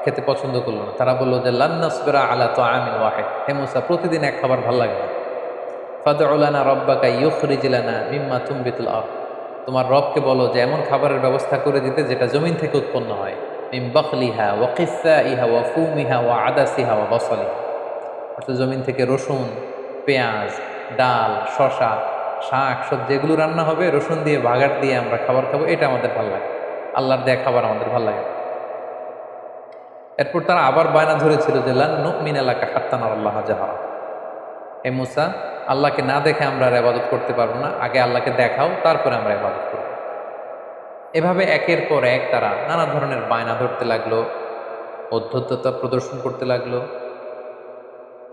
খেতে পছন্দ করলো না। তারা বললো যে লান নাসবিরা আলা তাআমিন ওয়াহিদ, হে মূসা প্রতিদিন এক খাবার ভালো লাগে না। ফাদউ লানা রাব্বাকা ইউখরিজ লানা মিম্মা তুমবিতুল আরদ, তোমার রবকে বলো যে এমন খাবারের ব্যবস্থা করে দিতে যেটা জমিন থেকে উৎপন্ন হয়। মিন বাকলিহা ওয়া কিসাইহা ওয়া ফুমিহা ওয়া আদাসিহা ওয়া বসলিহা, অর্থাৎ জমিন থেকে রসুন, পেঁয়াজ, ডাল, শসা শাক সবজি এগুলো রান্না হবে, রসুন দিয়ে বাগার দিয়ে আমরা খাবার খাবো, এটা আমাদের ভালো লাগে, আল্লাহর দেয়া খাবার আমাদের ভালো লাগে না। এরপর তারা আবার বায়না ধরেছিল যে লান নুমিনা লাকা হাত্তা নারাল্লাহ জাহরা, হে মুসা, আল্লাহকে না দেখে আমরা আর ইবাদত করতে পারবো না, আগে আল্লাহকে দেখাও, তারপরে আমরা ইবাদত করব। এভাবে একের পর এক তারা নানা ধরনের বায়না ধরতে লাগলো, অধ্যত্ততা প্রদর্শন করতে লাগলো,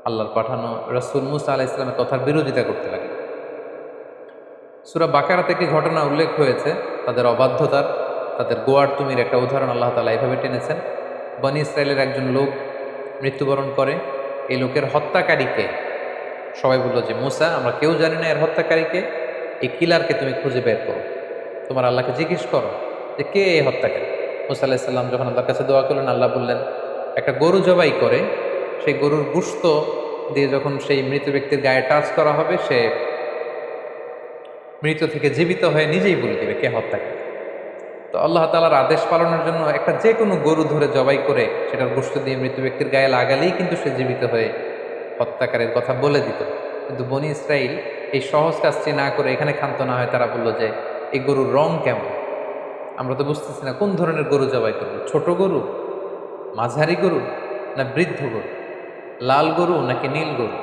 আল্লাহর পাঠানো রাসূল মুসা আলাইহিস সালামের কথার বিরোধিতা করতে লাগলো। সূরা বাকারা থেকে ঘটনা উল্লেখ হয়েছে তাদের অবাধ্যতার, তাদের গোয়ার তুমির একটা উদাহরণ আল্লাহ তাআলা এভাবে টেনেছেন। বনী ইসরায়েলের একজন লোক মৃত্যুবরণ করে, এই লোকের হত্যাকারীকে সবাই বলল যে মুসা, আমরা কেউ জানি না এর হত্যাকারীকে, এই কিলারকে তুমি খুঁজে বের করো, তোমার আল্লাহকে জিজ্ঞেস করো যে কে এই হত্যাকারী। মুসা আলাইহিস সালাম যখন আল্লাহর কাছে দোয়া করলেন, আল্লাহ বললেন একটা গরু জবাই করে সেই গরুর গোশত দিয়ে যখন সেই মৃত ব্যক্তির গায়ে টাচ করা হবে, সে মৃত থেকে জীবিত হয়ে নিজেই বলে দেবে কে হত্যাকারী। তো আল্লাহ তাআলার আদেশ পালনের জন্য একটা যে কোনো গরু ধরে জবাই করে সেটার গোশত দিয়ে মৃত ব্যক্তির গায়ে লাগালেই কিন্তু সে জীবিত হয়ে হত্যাকারীর কথা বলে দিত। কিন্তু বনী ইসরাইল এই সহজ কাজটি না করে এখানে ক্ষান্ত না হয় তারা বলল যে এই গরুর রং কেমন, আমরা তো বুঝতেছি না কোন ধরনের গরু জবাই করবো, ছোট গরু, মাঝারি গরু, না বৃদ্ধ গরু, লাল গরু নাকি নীল গরু,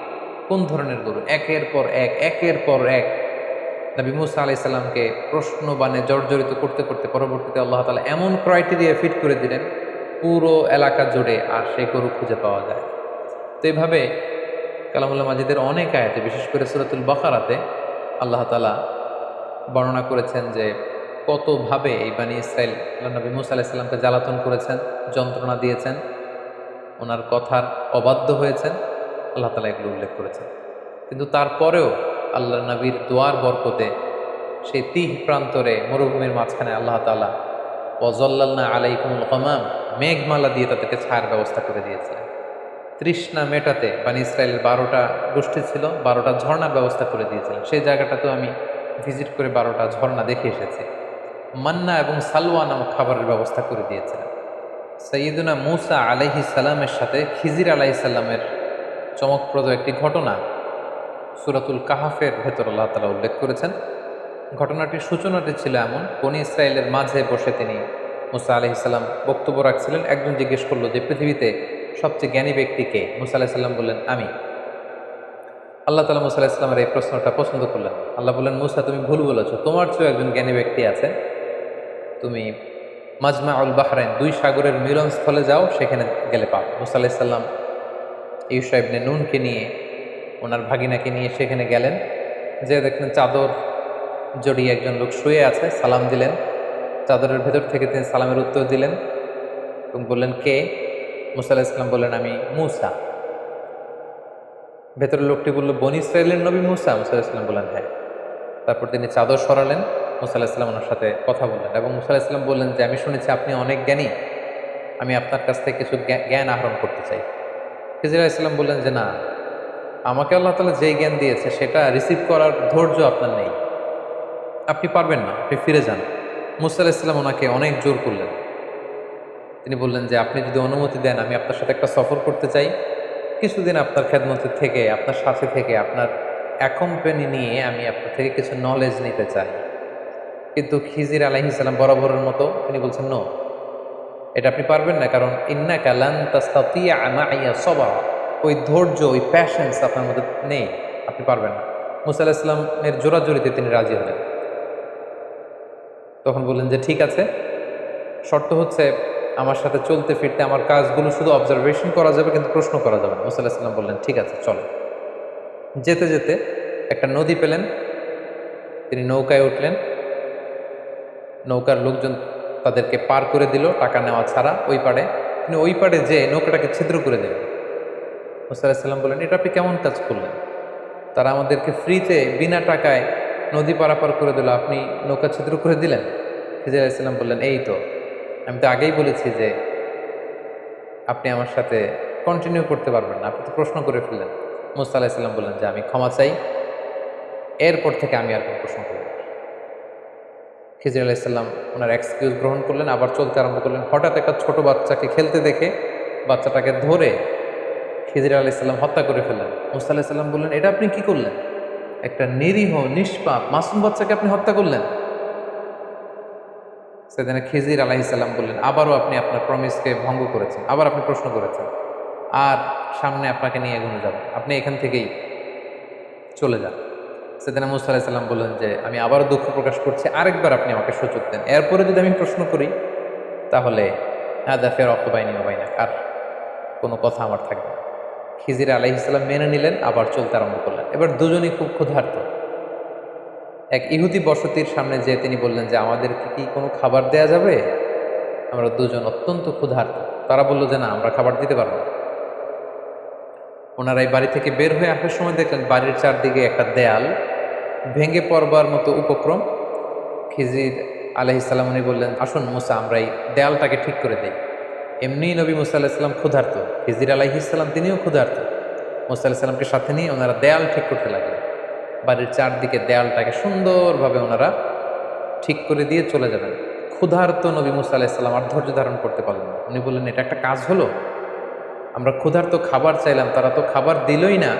কোন ধরনের গরু। একের পর এক নবী মুসা আলাইহিস সালামকে প্রশ্ন বানে জর্জরিত করতে করতে পরবর্তীতে আল্লাহ তাআলা এমন ক্রাইটেরিয়া ফিট করে দিলেন পুরো এলাকা জুড়ে আর সেই গরু খুঁজে পাওয়া যায়। তো এইভাবে কালামুল্লাহ মাজিদের অনেক আয়াতে, বিশেষ করে সূরাতুল বাকারাতে আল্লাহ তাআলা বর্ণনা করেছেন যে কতভাবে এই বানী ইসরাইল নবী মুসা আলাইহিস সালামকে জ্বালাতন করেছেন, যন্ত্রণা দিয়েছেন, ওনার কথার অবাধ্য হয়েছেন, আল্লাহ তাআলা এগুলো উল্লেখ করেছেন। কিন্তু তারপরেও আল্লাহ নবীর দোয়ার বরকতে সেই তিহ প্রান্তরে মরুভূমির মাঝখানে আল্লাহ তাআলা ওয়াজাল্লালনা আলাইকুমুল গমাম, মেঘমালা দিয়ে তাদেরকে ছায়ার ব্যবস্থা করে দিয়েছিলেন। তৃষ্ণা মেটাতে বানী ইসরায়েলের 12টা গোষ্ঠী ছিল, 12টা ঝর্ণার ব্যবস্থা করে দিয়েছিলেন। সেই জায়গাটাতেও আমি ভিজিট করে 12টা ঝর্ণা দেখে এসেছি। মান্না এবং সালওয়া নামক খাবারের ব্যবস্থা করে দিয়েছিলেন। সৈয়দুনা মুসা আলাইহিস সালামের সাথে খিজির আলাইহিস সালামের চমকপ্রদ একটি ঘটনা সূরাতুল কাহাফের ভেতর আল্লাহ তাআলা উল্লেখ করেছেন। ঘটনাটির সূচনাটি ছিল এমন, বনী ইসরায়েলের মাঝে বসে তিনি মুসা আলাইহিস সালাম বক্তব্য রাখছিলেন। একজন জিজ্ঞেস করলো যে পৃথিবীতে সবচেয়ে জ্ঞানী ব্যক্তি কে? মুসা আলাইহিস সালাম বললেন আমি। আল্লাহ তাআলা মুসা আলাইহিস সালামের এই প্রশ্নটা পছন্দ করলেন। আল্লাহ বললেন, মুসা তুমি ভুল বলেছো, তোমার চেয়েও একজন জ্ঞানী ব্যক্তি আছে, তুমি মাজমাউল বাহরাইন, দুই সাগরের মিলনস্থলে যাও, সেখানে গেলে পাও। মুসা আলাইহিস সালাম ইউশা ইবনে নুনকে নিয়ে, ওনার ভাগিনাকে নিয়ে সেখানে গেলেন। যে দেখলেন চাদর জড়িয়ে একজন লোক শুয়ে আছে, সালাম দিলেন, চাদরের ভেতর থেকে তিনি সালামের উত্তর দিলেন এবং বললেন কে? মুসা আলাইহিস সালাম বললেন আমি মুসা। ভেতরের লোকটি বলল বনী ইসরাইলের নবী মুসা? মুসা আলাইহিস সালাম বললেন হ্যাঁ। তারপর তিনি চাদর সরালেন, মুসা আলাইহিস সালাম ওনার সাথে কথা বললেন এবং মুসা আলাইহিস সালাম বললেন যে আমি শুনেছি আপনি অনেক জ্ঞানী, আমি আপনার কাছ থেকে কিছু জ্ঞান আহরণ করতে চাই। খিজির আলাইহিস সালাম বললেন যে না, আমাকে আল্লাহ তাআলা যেই জ্ঞান দিয়েছে সেটা রিসিভ করার ধৈর্য আপনার নেই, আপনি পারবেন না, আপনি ফিরে যান। মুসা আলাইহিস সালাম ওনাকে অনেক জোর করলেন। তিনি বললেন যে আপনি যদি অনুমতি দেন আমি আপনার সাথে একটা সফর করতে চাই, কিছুদিন আপনার খেদমতে থেকে, আপনার সাথে থেকে, আপনার অ্যাকম্পানি নিয়ে আমি আপনার থেকে কিছু নলেজ নিতে চাই। কিন্তু খিজির আলাইহিস সালাম বরাবরের মতো তিনি বলছেন নো, এটা আপনি পারবেন না, কারণ ইন্নাকা লান তাস্তাতিয়া মাইয়া সাবরা, ওই ধৈর্য, ওই প্যাশন্স আপনার মধ্যে নেই, আপনি পারবেন না। মুসা আলাইহিস সালামের জোরাজোরিতে তিনি রাজি হলেন। তখন বললেন যে ঠিক আছে, শর্ত হচ্ছে আমার সাথে চলতে ফিরতে আমার কাজগুলো শুধু অবজারভেশন করা যাবে, কিন্তু প্রশ্ন করা যাবে না। মুসা আলাইহিস সালাম বললেন ঠিক আছে চলো। যেতে যেতে একটা নদী পেলেন, তিনি নৌকায় উঠলেন, নৌকার লোকজন তাদেরকে পার করে দিল টাকা নেওয়া ছাড়া ওই পাড়ে। তিনি ওই পাড়ে যে নৌকাটাকে ছিদ্র করে দিলেন। মুসা আলাইহিস সালাম বললেন এটা আপনি কেমন কাজ করলেন? তারা আমাদেরকে ফ্রিতে বিনা টাকায় নদী পারাপার করে দিল, আপনি নৌকা ছিদ্র করে দিলেন? খিজির আলাইহিস সালাম বললেন এই তো, আমি তো আগেই বলেছি যে আপনি আমার সাথে কন্টিনিউ করতে পারবেন না, আপনি তো প্রশ্ন করে ফেললেন। মুসা আলাইহিস সালাম বললেন যে আমি ক্ষমা চাই, এরপর থেকে আমি আর কোনো প্রশ্ন করব না। খিজির আলাইহিস সালাম ওনার এক্সকিউজ গ্রহণ করলেন, আবার চলতে আরম্ভ করলেন। হঠাৎ একটা ছোট বাচ্চাকে খেলতে দেখে বাচ্চাটাকে ধরে খিজির আলাইহিস সালাম হত্যা করে ফেললেন। মুসা আলাইহিস সালাম বললেন এটা আপনি কি করলেন? একটা নিরীহ নিষ্পাপ মাসুম বাচ্চাকে আপনি হত্যা করলেন। সেদিন খিজির আলাইহিসসালাম বললেন, আবারও আপনি আপনার প্রমিসকে ভঙ্গ করেছেন, আবার আপনি প্রশ্ন করেছেন, আর সামনে আপনাকে নিয়ে এগোনো যাবে, আপনি এখান থেকেই চলে যান। সেদিন মুসা আলাইহিসসালাম বললেন যে আমি আবারও দুঃখ প্রকাশ করছি, আরেকবার আপনি আমাকে সুযোগ দেন, এরপরে যদি আমি প্রশ্ন করি তাহলে হাদা ফিরাকু বাইনি ওয়া বাইনাক, আর কোনো কথা আমার থাকবে না। খিজির আলাইহিসসালাম মেনে নিলেন, আবার চলতে আরম্ভ করলেন। এবার দুজনই খুব ক্ষুধার্ত। এক ইহুদি বসতির সামনে যেয়ে তিনি বললেন যে আমাদেরকে কি কোনো খাবার দেয়া যাবে, আমরা দুজন অত্যন্ত ক্ষুধার্ত। তারা বলল যে না, আমরা খাবার দিতে পারবো না। ওনারা এই বাড়ি থেকে বের হয়ে আসার সময় দেখলেন বাড়ির চারদিকে একটা দেয়াল ভেঙে পড়বার মতো উপক্রম। খিজির আলাইহিসসালাম উনি বললেন, আসুন মুসা, আমরা এই দেয়ালটাকে ঠিক করে দেই। এমনি নবী মুসা আলাইহিসসালাম ক্ষুধার্ত, খিজির আলাইহিসসালাম তিনিও ক্ষুধার্ত। মুসা আলাইহিসসালামকে সাথে নিয়ে ওনারা দেয়াল ঠিক করতে লাগলেন। বাড়ির চারদিকে দেয়ালটাকে সুন্দরভাবে ওনারা ঠিক করে দিয়ে চলে যাবেন। ক্ষুধার্ত নবী মুসা আলাইহিসসালাম আর ধৈর্য ধারণ করতে পারলেন না। উনি বললেন, এটা একটা কাজ হলো? আমরা ক্ষুধার্ত খাবার চাইলাম, তারা তো খাবার দিলই না,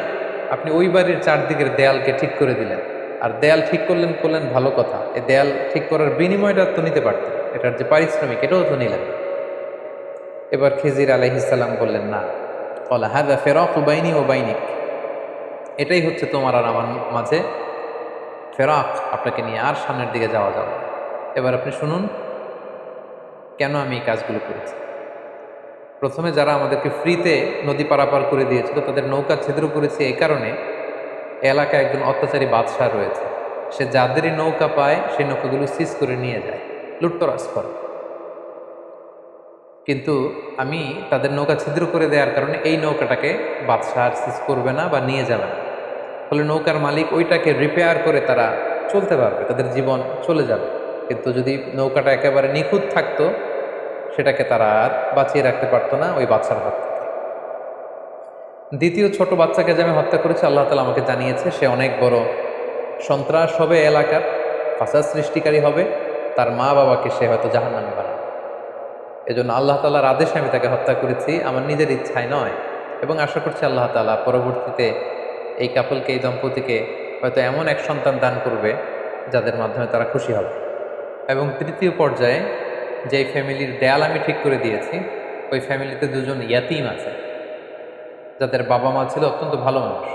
আপনি ওই বাড়ির চারদিকের দেয়ালকে ঠিক করে দিলেন। আর দেয়াল ঠিক করলেন ভালো কথা, এই দেয়াল ঠিক করার বিনিময়টা তো নিতে পারতেন, এটার যে পারিশ্রমিক এটাও তো নিলেন না। এবার খিজির আলাইহিসসালাম বললেন, না, ক্বালা হাযা ফিরাকু বাইনি ওয়া বাইনিক, এটাই হচ্ছে তোমার আর আমার মাঝে ফেরাক, আপনাকে নিয়ে আর সামনের দিকে যাওয়া যাবে না। এবার আপনি শুনুন কেন আমি এই কাজগুলো করেছি। প্রথমে যারা আমাদেরকে ফ্রিতে নদী পারাপার করে দিয়েছিল তাদের নৌকা ছিদ্র করেছে এই কারণে, এলাকায় একজন অত্যাচারী বাদশাহ রয়েছে, সে যাদেরই নৌকা পায় সেই নৌকাগুলো সিজ করে নিয়ে যায়, লুটতরাজ করে। কিন্তু আমি তাদের নৌকা ছিদ্র করে দেওয়ার কারণে এই নৌকাটাকে বাদশাহ আর সিজ করবে না বা নিয়ে যাবে না। ফলে নৌকার মালিক ওইটাকে রিপেয়ার করে তারা চলতে পারবে, তাদের জীবন চলে যাবে। কিন্তু যদি নৌকাটা একেবারে নিখুঁত থাকতো সেটাকে তারা আর বাঁচিয়ে রাখতে পারতো না ওই বাচ্চার হাত থেকে। দ্বিতীয় ছোট বাচ্চাকে যে আমি হত্যা করেছি, আল্লাহ তাআলা আমাকে জানিয়েছে সে অনেক বড় সন্ত্রাস হবে, এলাকার ফাসাদ সৃষ্টিকারী হবে, তার মা বাবাকে সে হয়তো জাহান্নামে বানাবে। এজন্য আল্লাহ তাআলার আদেশে আমি তাকে হত্যা করেছি, আমার নিজের ইচ্ছায় নয়। এবং আশা করছি আল্লাহ তাআলা পরবর্তীতে এই কাপলকে, এই দম্পতিকে হয়তো এমন এক সন্তান দান করবে যাদের মাধ্যমে তারা খুশি হবে। এবং তৃতীয় পর্যায়ে যে ফ্যামিলির দেয়াল আমি ঠিক করে দিয়েছি, ওই ফ্যামিলিতে দুজন ইয়াতিম আছে যাদের বাবা মা ছিল অত্যন্ত ভালো মানুষ,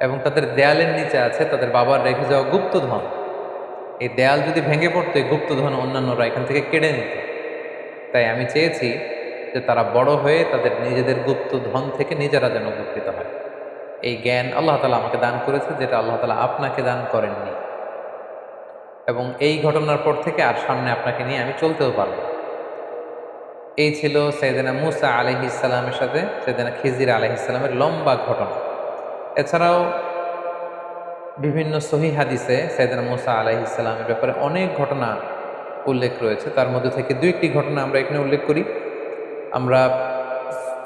এবং তাদের দেয়ালের নিচে আছে তাদের বাবার রেখে যাওয়া গুপ্তধন। এই দেয়াল যদি ভেঙে পড়তো এই গুপ্তধন অন্যান্যরা এখান থেকে কেড়ে নিত। তাই আমি চেয়েছি যে তারা বড় হয়ে তাদের নিজেদের গুপ্তধন থেকে নিজেরা যেন উপকৃত হয়। এই জ্ঞান আল্লাহ তাআলা আমাকে দান করেছে, যেটা আল্লাহ তাআলা আপনাকে দান করেননি। এবং এই ঘটনার পর থেকে আর সামনে আপনাকে নিয়ে আমি চলতেও পারব। এই ছিল সাইয়েদনা মুসা আলাইহিসসালামের সাথে সাইয়েদনা খিজির আলাইহিসসালামের লম্বা ঘটনা। এছাড়াও বিভিন্ন সহিহ হাদিসে সাইয়েদনা মুসা আলাইহিসসালামের ব্যাপারে অনেক ঘটনা উল্লেখ রয়েছে। তার মধ্যে থেকে দুই একটি ঘটনা আমরা এখানে উল্লেখ করি। আমরা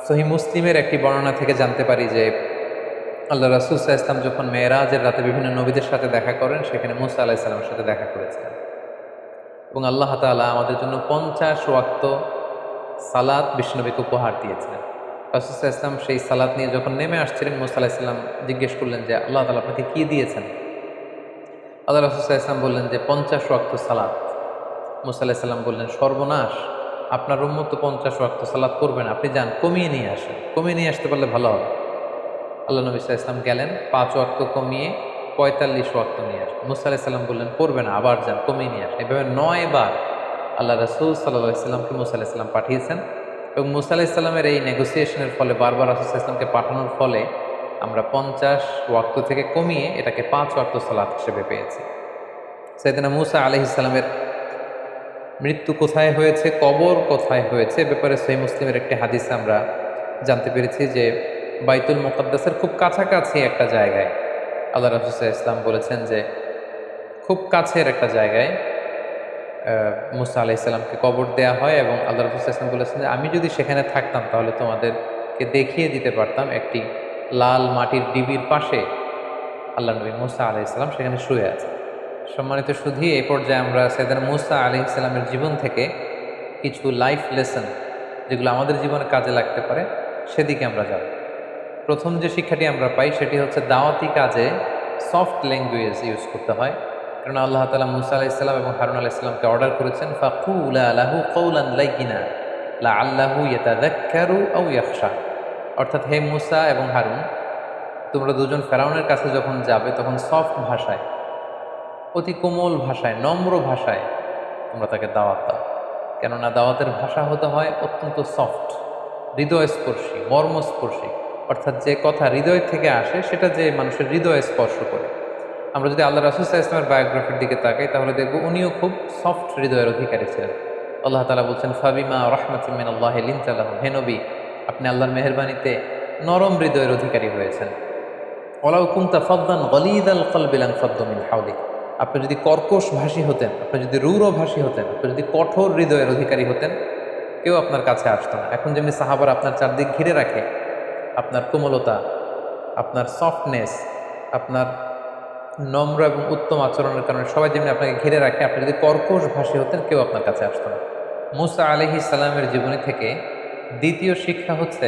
সহিহ মুসলিমের একটি বর্ণনা থেকে জানতে পারি যে আল্লাহ রাসূল সাল্লাল্লাহু আলাইহি ওয়াসাল্লাম যখন মেরাজের রাতে বিভিন্ন নবীদের সাথে দেখা করেন, সেখানে মুসা আলাইহিস সালামের সাথে দেখা করেছিলেন। এবং আল্লাহ তাআলা আমাদের জন্য 50 ওয়াক্ত সালাত বিশ্বনবীকে উপহার দিয়েছিলেন। রাসূল সাল্লাল্লাহু আলাইহি ওয়াসাল্লাম সেই সালাত নিয়ে যখন নেমে আসছিলেন, মুসা আলাইহিস সালাম জিজ্ঞেস করলেন যে আল্লাহ তাআলা আপনাকে কি দিয়েছেন? আল্লাহ রাসূল সাল্লাল্লাহু আলাইহি ওয়াসাল্লাম বললেন যে 50 ওয়াক্ত সালাত। মুসা আলাইহিস সালাম বললেন, সর্বনাশ, আপনার উম্মত তো 50 ওয়াক্ত সালাত করবে না, আপনি যান কমিয়ে নিয়ে আসেন, কমিয়ে নিয়ে আসতে পারলে ভালো হবে। আল্লাহ নবী সাল্লাল্লাহু আলাইহি ওয়াসাল্লাম গেলেন, 5 ওয়াক্ত কমিয়ে 45 ওয়াক্ত নিয়ে আসেন। মুসা আলাইহিস সালাম বললেন, পড়বে না, আবার যান কমিয়ে নিয়ে আসেন। এভাবে 9 বার আল্লাহ রাসূল সাল্লাল্লাহু আলাইহি ওয়াসাল্লামকে মুসা আলাইহিস সালাম পাঠিয়েছেন। এবং মুসা আলাইহিস সালামের এই নেগোসিয়েশনের ফলে, বারবার রাসূল সাল্লাল্লাহু আলাইহি ওয়াসাল্লামকে পাঠানোর ফলে আমরা 50 ওয়াক্ত থেকে কমিয়ে এটাকে 5 ওয়াক্ত সালাত হিসেবে পেয়েছি। সাইয়েদনা মুসা আলাইহিস সালামের মৃত্যু কোথায় হয়েছে, কবর কোথায় হয়েছে, এ ব্যাপারে সহিহ মুসলিমের একটি হাদিসে আমরা জানতে পেরেছি যে বাইতুল মুকাদ্দাসের খুব কাছাকাছি একটা জায়গায় আল্লাহ রাসূল সাল্লাল্লাহু আলাইহি ওয়াসাল্লাম বলেছেন যে খুব কাছের একটা জায়গায় মুসা আলাইহিস সালামকে কবর দেয়া হয়। এবং আল্লাহ রাসূল সাল্লাল্লাহু আলাইহি ওয়াসাল্লাম বলেছেন যে আমি যদি সেখানে থাকতাম তাহলে তোমাদেরকে দেখিয়ে দিতে পারতাম একটি লাল মাটির ডিবির পাশে আল্লাহ নবী মুসা আলাইহিস সালাম সেখানে শুয়ে আছে। সম্মানিত সুধী, এই পর্যায়ে আমরা সাইয়েদনা মুসা আলাইহিস সালামের জীবন থেকে কিছু লাইফ লেসন যেগুলো আমাদের জীবনে কাজে লাগতে পারে সেদিকে আমরা যাব। প্রথম যে শিক্ষাটি আমরা পাই সেটি হচ্ছে দাওয়াতি কাজে সফট ল্যাঙ্গুয়েজ ইউজ করতে হয়। কারণ আল্লাহ তাআলা মুসা আলাইহিসসালাম এবং হারুন আলাইহিসসালামকে অর্ডার করেছেন ফাকুলা লাহু কওলান লাইয়িনা লাআল্লাহু ইয়াতাযাক্কারু আও ইয়াখশা। অর্থাৎ হে মুসা এবং হারুন, তোমরা দুজন ফেরাউনের কাছে যখন যাবে তখন সফট ভাষায়, অতি কোমল ভাষায়, নম্র ভাষায় তোমরা তাকে দাওয়াত দাও। কেননা দাওয়াতের ভাষা হতে হয় অত্যন্ত সফট, হৃদয়স্পর্শী, মর্মস্পর্শী। অর্থাৎ যে কথা হৃদয় থেকে আসে সেটা যে মানুষের হৃদয়ে স্পর্শ করে। আমরা যদি আল্লাহ রাসূল সাল্লাল্লাহু আলাইহি ওয়াসাল্লামের বায়োগ্রাফির দিকে তাকাই তাহলে দেখব উনিও খুব সফট হৃদয়ের অধিকারী ছিলেন। আল্লাহ তাআলা বলছেন ফাবিমা রাহমাতিম মিনাল্লাহি লিনতা লাহুম, হে নবী আপনি আল্লাহর মেহেরবানিতে নরম হৃদয়ের অধিকারী হয়েছেন। ওয়ালাউ কুনতা ফাদ্দান গলিযাল কলবি লানফাদ্দু মিন হাওলিক, আপনি যদি কর্কশ ভাষী হতেন, আপনি যদি রূঢ় ভাষী হতেন, আপনি যদি কঠোর হৃদয়ের অধিকারী হতেন, কেউ আপনার কাছে আসতো না। এখন যেমনি সাহাবারা আপনার চারদিক ঘিরে রাখে, আপনার কোমলতা, আপনার সফটনেস, আপনার নম্র এবং উত্তম আচরণের কারণে সবাই যেমনি আপনাকে ঘিরে রাখে, আপনি যদি কর্কশ ভাষী হতেন কেউ আপনার কাছে আসতো না। মুসা আলাইহিস সালামের জীবনী থেকে দ্বিতীয় শিক্ষা হচ্ছে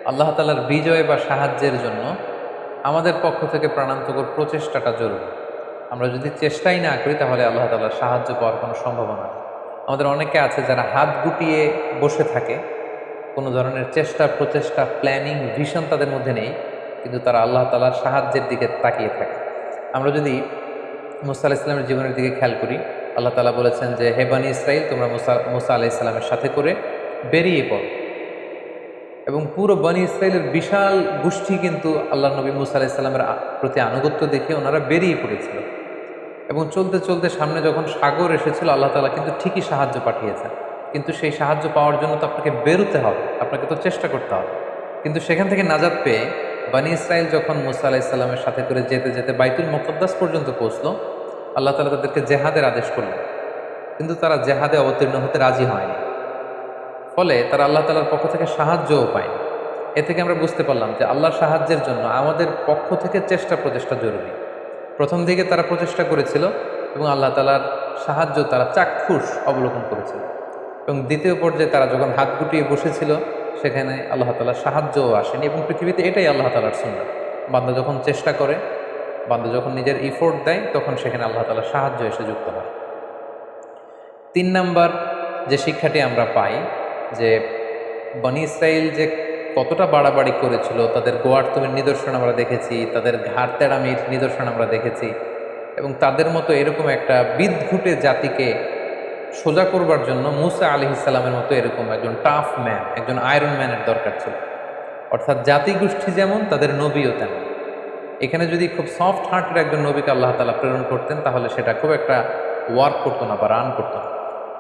আল্লাহ তাআলার বিজয় বা সাহায্যের জন্য আমাদের পক্ষ থেকে প্রাণান্তকর প্রচেষ্টাটা জরুরি। আমরা যদি চেষ্টাই না করি তাহলে আল্লাহ তাআলার সাহায্য পাওয়ার কোনো সম্ভাবনা নেই। আমাদের অনেকে আছে যারা হাত গুটিয়ে বসে থাকে, কোনো ধরনের চেষ্টা, প্রচেষ্টা, প্ল্যানিং, ভিশন তাদের মধ্যে নেই, কিন্তু তারা আল্লাহ তাআলার সাহায্যের দিকে তাকিয়ে থাকে। আমরা যদি মুসা আলাইহিস সালামের জীবনের দিকে খেয়াল করি, আল্লাহ তাআলা বলেছেন যে হে বনী ইসরাইল, তোমরা মুসা আলাইহিস সালামের সাথে করে বেরিয়ে পড়ো। এবং পুরো বনী ইসরায়েলের বিশাল গোষ্ঠী কিন্তু আল্লাহ নবী মুসা আলাইহিস সালামের প্রতি আনুগত্য দেখে ওনারা বেরিয়ে পড়েছিল। এবং চলতে চলতে সামনে যখন সাগর এসেছিল আল্লাহ তাআলা কিন্তু ঠিকই সাহায্য পাঠিয়েছেন। কিন্তু সেই সাহায্য পাওয়ার জন্য তো আপনাকে বেরোতে হবে, আপনাকে তো চেষ্টা করতে হবে। কিন্তু সেখান থেকে নাজাত পেয়ে বনী ইসরায়েল যখন মুসা আলাইহিস সালামের সাথে করে যেতে যেতে বাইতুল মুকাদ্দাস পর্যন্ত পৌঁছলো, আল্লাহ তাআলা তাদেরকে জেহাদের আদেশ করলেন, কিন্তু তারা জেহাদে অবতীর্ণ হতে রাজি হয়নি। ফলে তারা আল্লাহ তাআলার পক্ষ থেকে সাহায্যও পায়নি। এ থেকে আমরা বুঝতে পারলাম যে আল্লাহর সাহায্যের জন্য আমাদের পক্ষ থেকে চেষ্টা প্রচেষ্টা জরুরি। প্রথম দিকে তারা প্রচেষ্টা করেছিল এবং আল্লাহ তাআলার সাহায্য তারা চাক্ষুষ অবলোকন করেছিল, এবং দ্বিতীয় পর্যায়ে তারা যখন হাত গুটিয়ে বসেছিল সেখানে আল্লাহ তাআলার সাহায্যও আসেনি। এবং পৃথিবীতে এটাই আল্লাহ তাআলার সুন্নাত, বান্দা যখন চেষ্টা করে, বান্দা যখন নিজের ইফোর্ট দেয়, তখন সেখানে আল্লাহ তাআলার সাহায্য এসে যুক্ত হয়। 3 নাম্বার যে শিক্ষাটি আমরা পাই যে বনী ইসরাইল যে কতটা বাড়াবাড়ি করেছিল, তাদের গোয়ার্তুমের নিদর্শন আমরা দেখেছি, তাদের ঘাড় তেড়ামির নিদর্শন আমরা দেখেছি, এবং তাদের মতো এরকম একটা বিদঘুটে জাতিকে সোজা করবার জন্য মুসা আলাইহিস সালামের মতো এরকম একজন টাফ ম্যান, একজন আয়রন ম্যানের দরকার ছিল। অর্থাৎ জাতিগোষ্ঠী যেমন তাদের নবীও তেমন। এখানে যদি খুব সফট হার্টের একজন নবীকে আল্লাহ তাআলা প্রেরণ করতেন তাহলে সেটা খুব একটা ওয়ার্ক করতো না বা রান করতো না।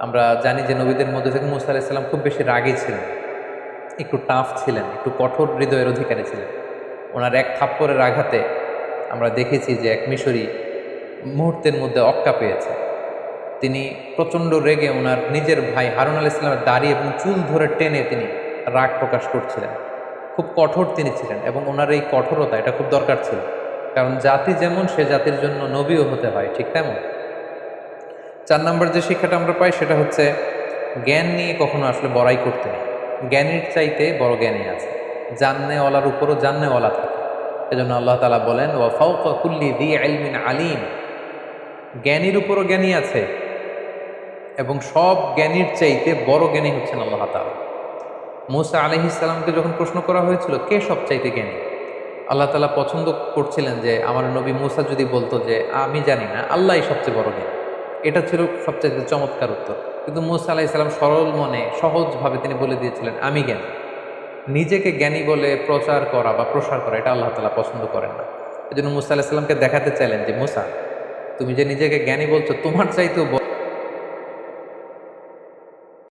আমরা জানি যে নবীদের মধ্যে থেকে মুসা আলাইহিস সালাম খুব বেশি রাগী ছিলেন, একটু টাফ ছিলেন, একটু কঠোর হৃদয়ের অধিকারী ছিলেন। ওনার এক থাপ্পড়ের আঘাতে আমরা দেখেছি যে এক মিশরী মুহূর্তের মধ্যে অক্কা পেয়েছে। তিনি প্রচণ্ড রেগে ওনার নিজের ভাই হারুন আলাইহিস সালামের দাড়ি এবং চুল ধরে টেনে তিনি রাগ প্রকাশ করছিলেন। খুব কঠোর তিনি ছিলেন, এবং ওনার এই কঠোরতা এটা খুব দরকার ছিল, কারণ জাতি যেমন সে জাতির জন্য নবীও হতে হয় ঠিক তেমন। 4 নম্বর যে শিক্ষাটা আমরা পাই সেটা হচ্ছে জ্ঞান নিয়ে কখনো আসলে বড়াই করতে নেই। জ্ঞানীর চাইতে বড় জ্ঞানী আছে, জান্নেওয়ালার উপরও জান্নেওয়ালা থাকে। এজন্য আল্লাহ তাআলা বলেন ওয়া ফাওকা কুল্লি যী ইলমিন আলিম, জ্ঞানীর উপরও জ্ঞানী আছে, এবং সব জ্ঞানীর চাইতে বড় জ্ঞানী হচ্ছেন আল্লাহ তাআলা। মুসা আলাইহিস সালামকে যখন প্রশ্ন করা হয়েছিল কে সবচাইতে জ্ঞানী, আল্লাহ তাআলা পছন্দ করছিলেন যে আমার নবী মুসা যদি বলতো যে আমি জানি না, আল্লাহই সবচেয়ে বড় জ্ঞানী, এটা ছিল সবচাইতে চমৎকার উত্তর। কিন্তু মুসা আলাইহিস সালাম সরল মনে সহজভাবে তিনি বলে দিয়েছিলেন আমি জ্ঞানী। নিজেকে জ্ঞানী বলে প্রচার করা বা প্রসার করা এটা আল্লাহ তাআলা পছন্দ করেন না। এই জন্য মুসা আলাইহিস সালামকে দেখাতে চাইলেন যে মুসা, তুমি যে নিজেকে জ্ঞানী বলছো তোমার চাইতেও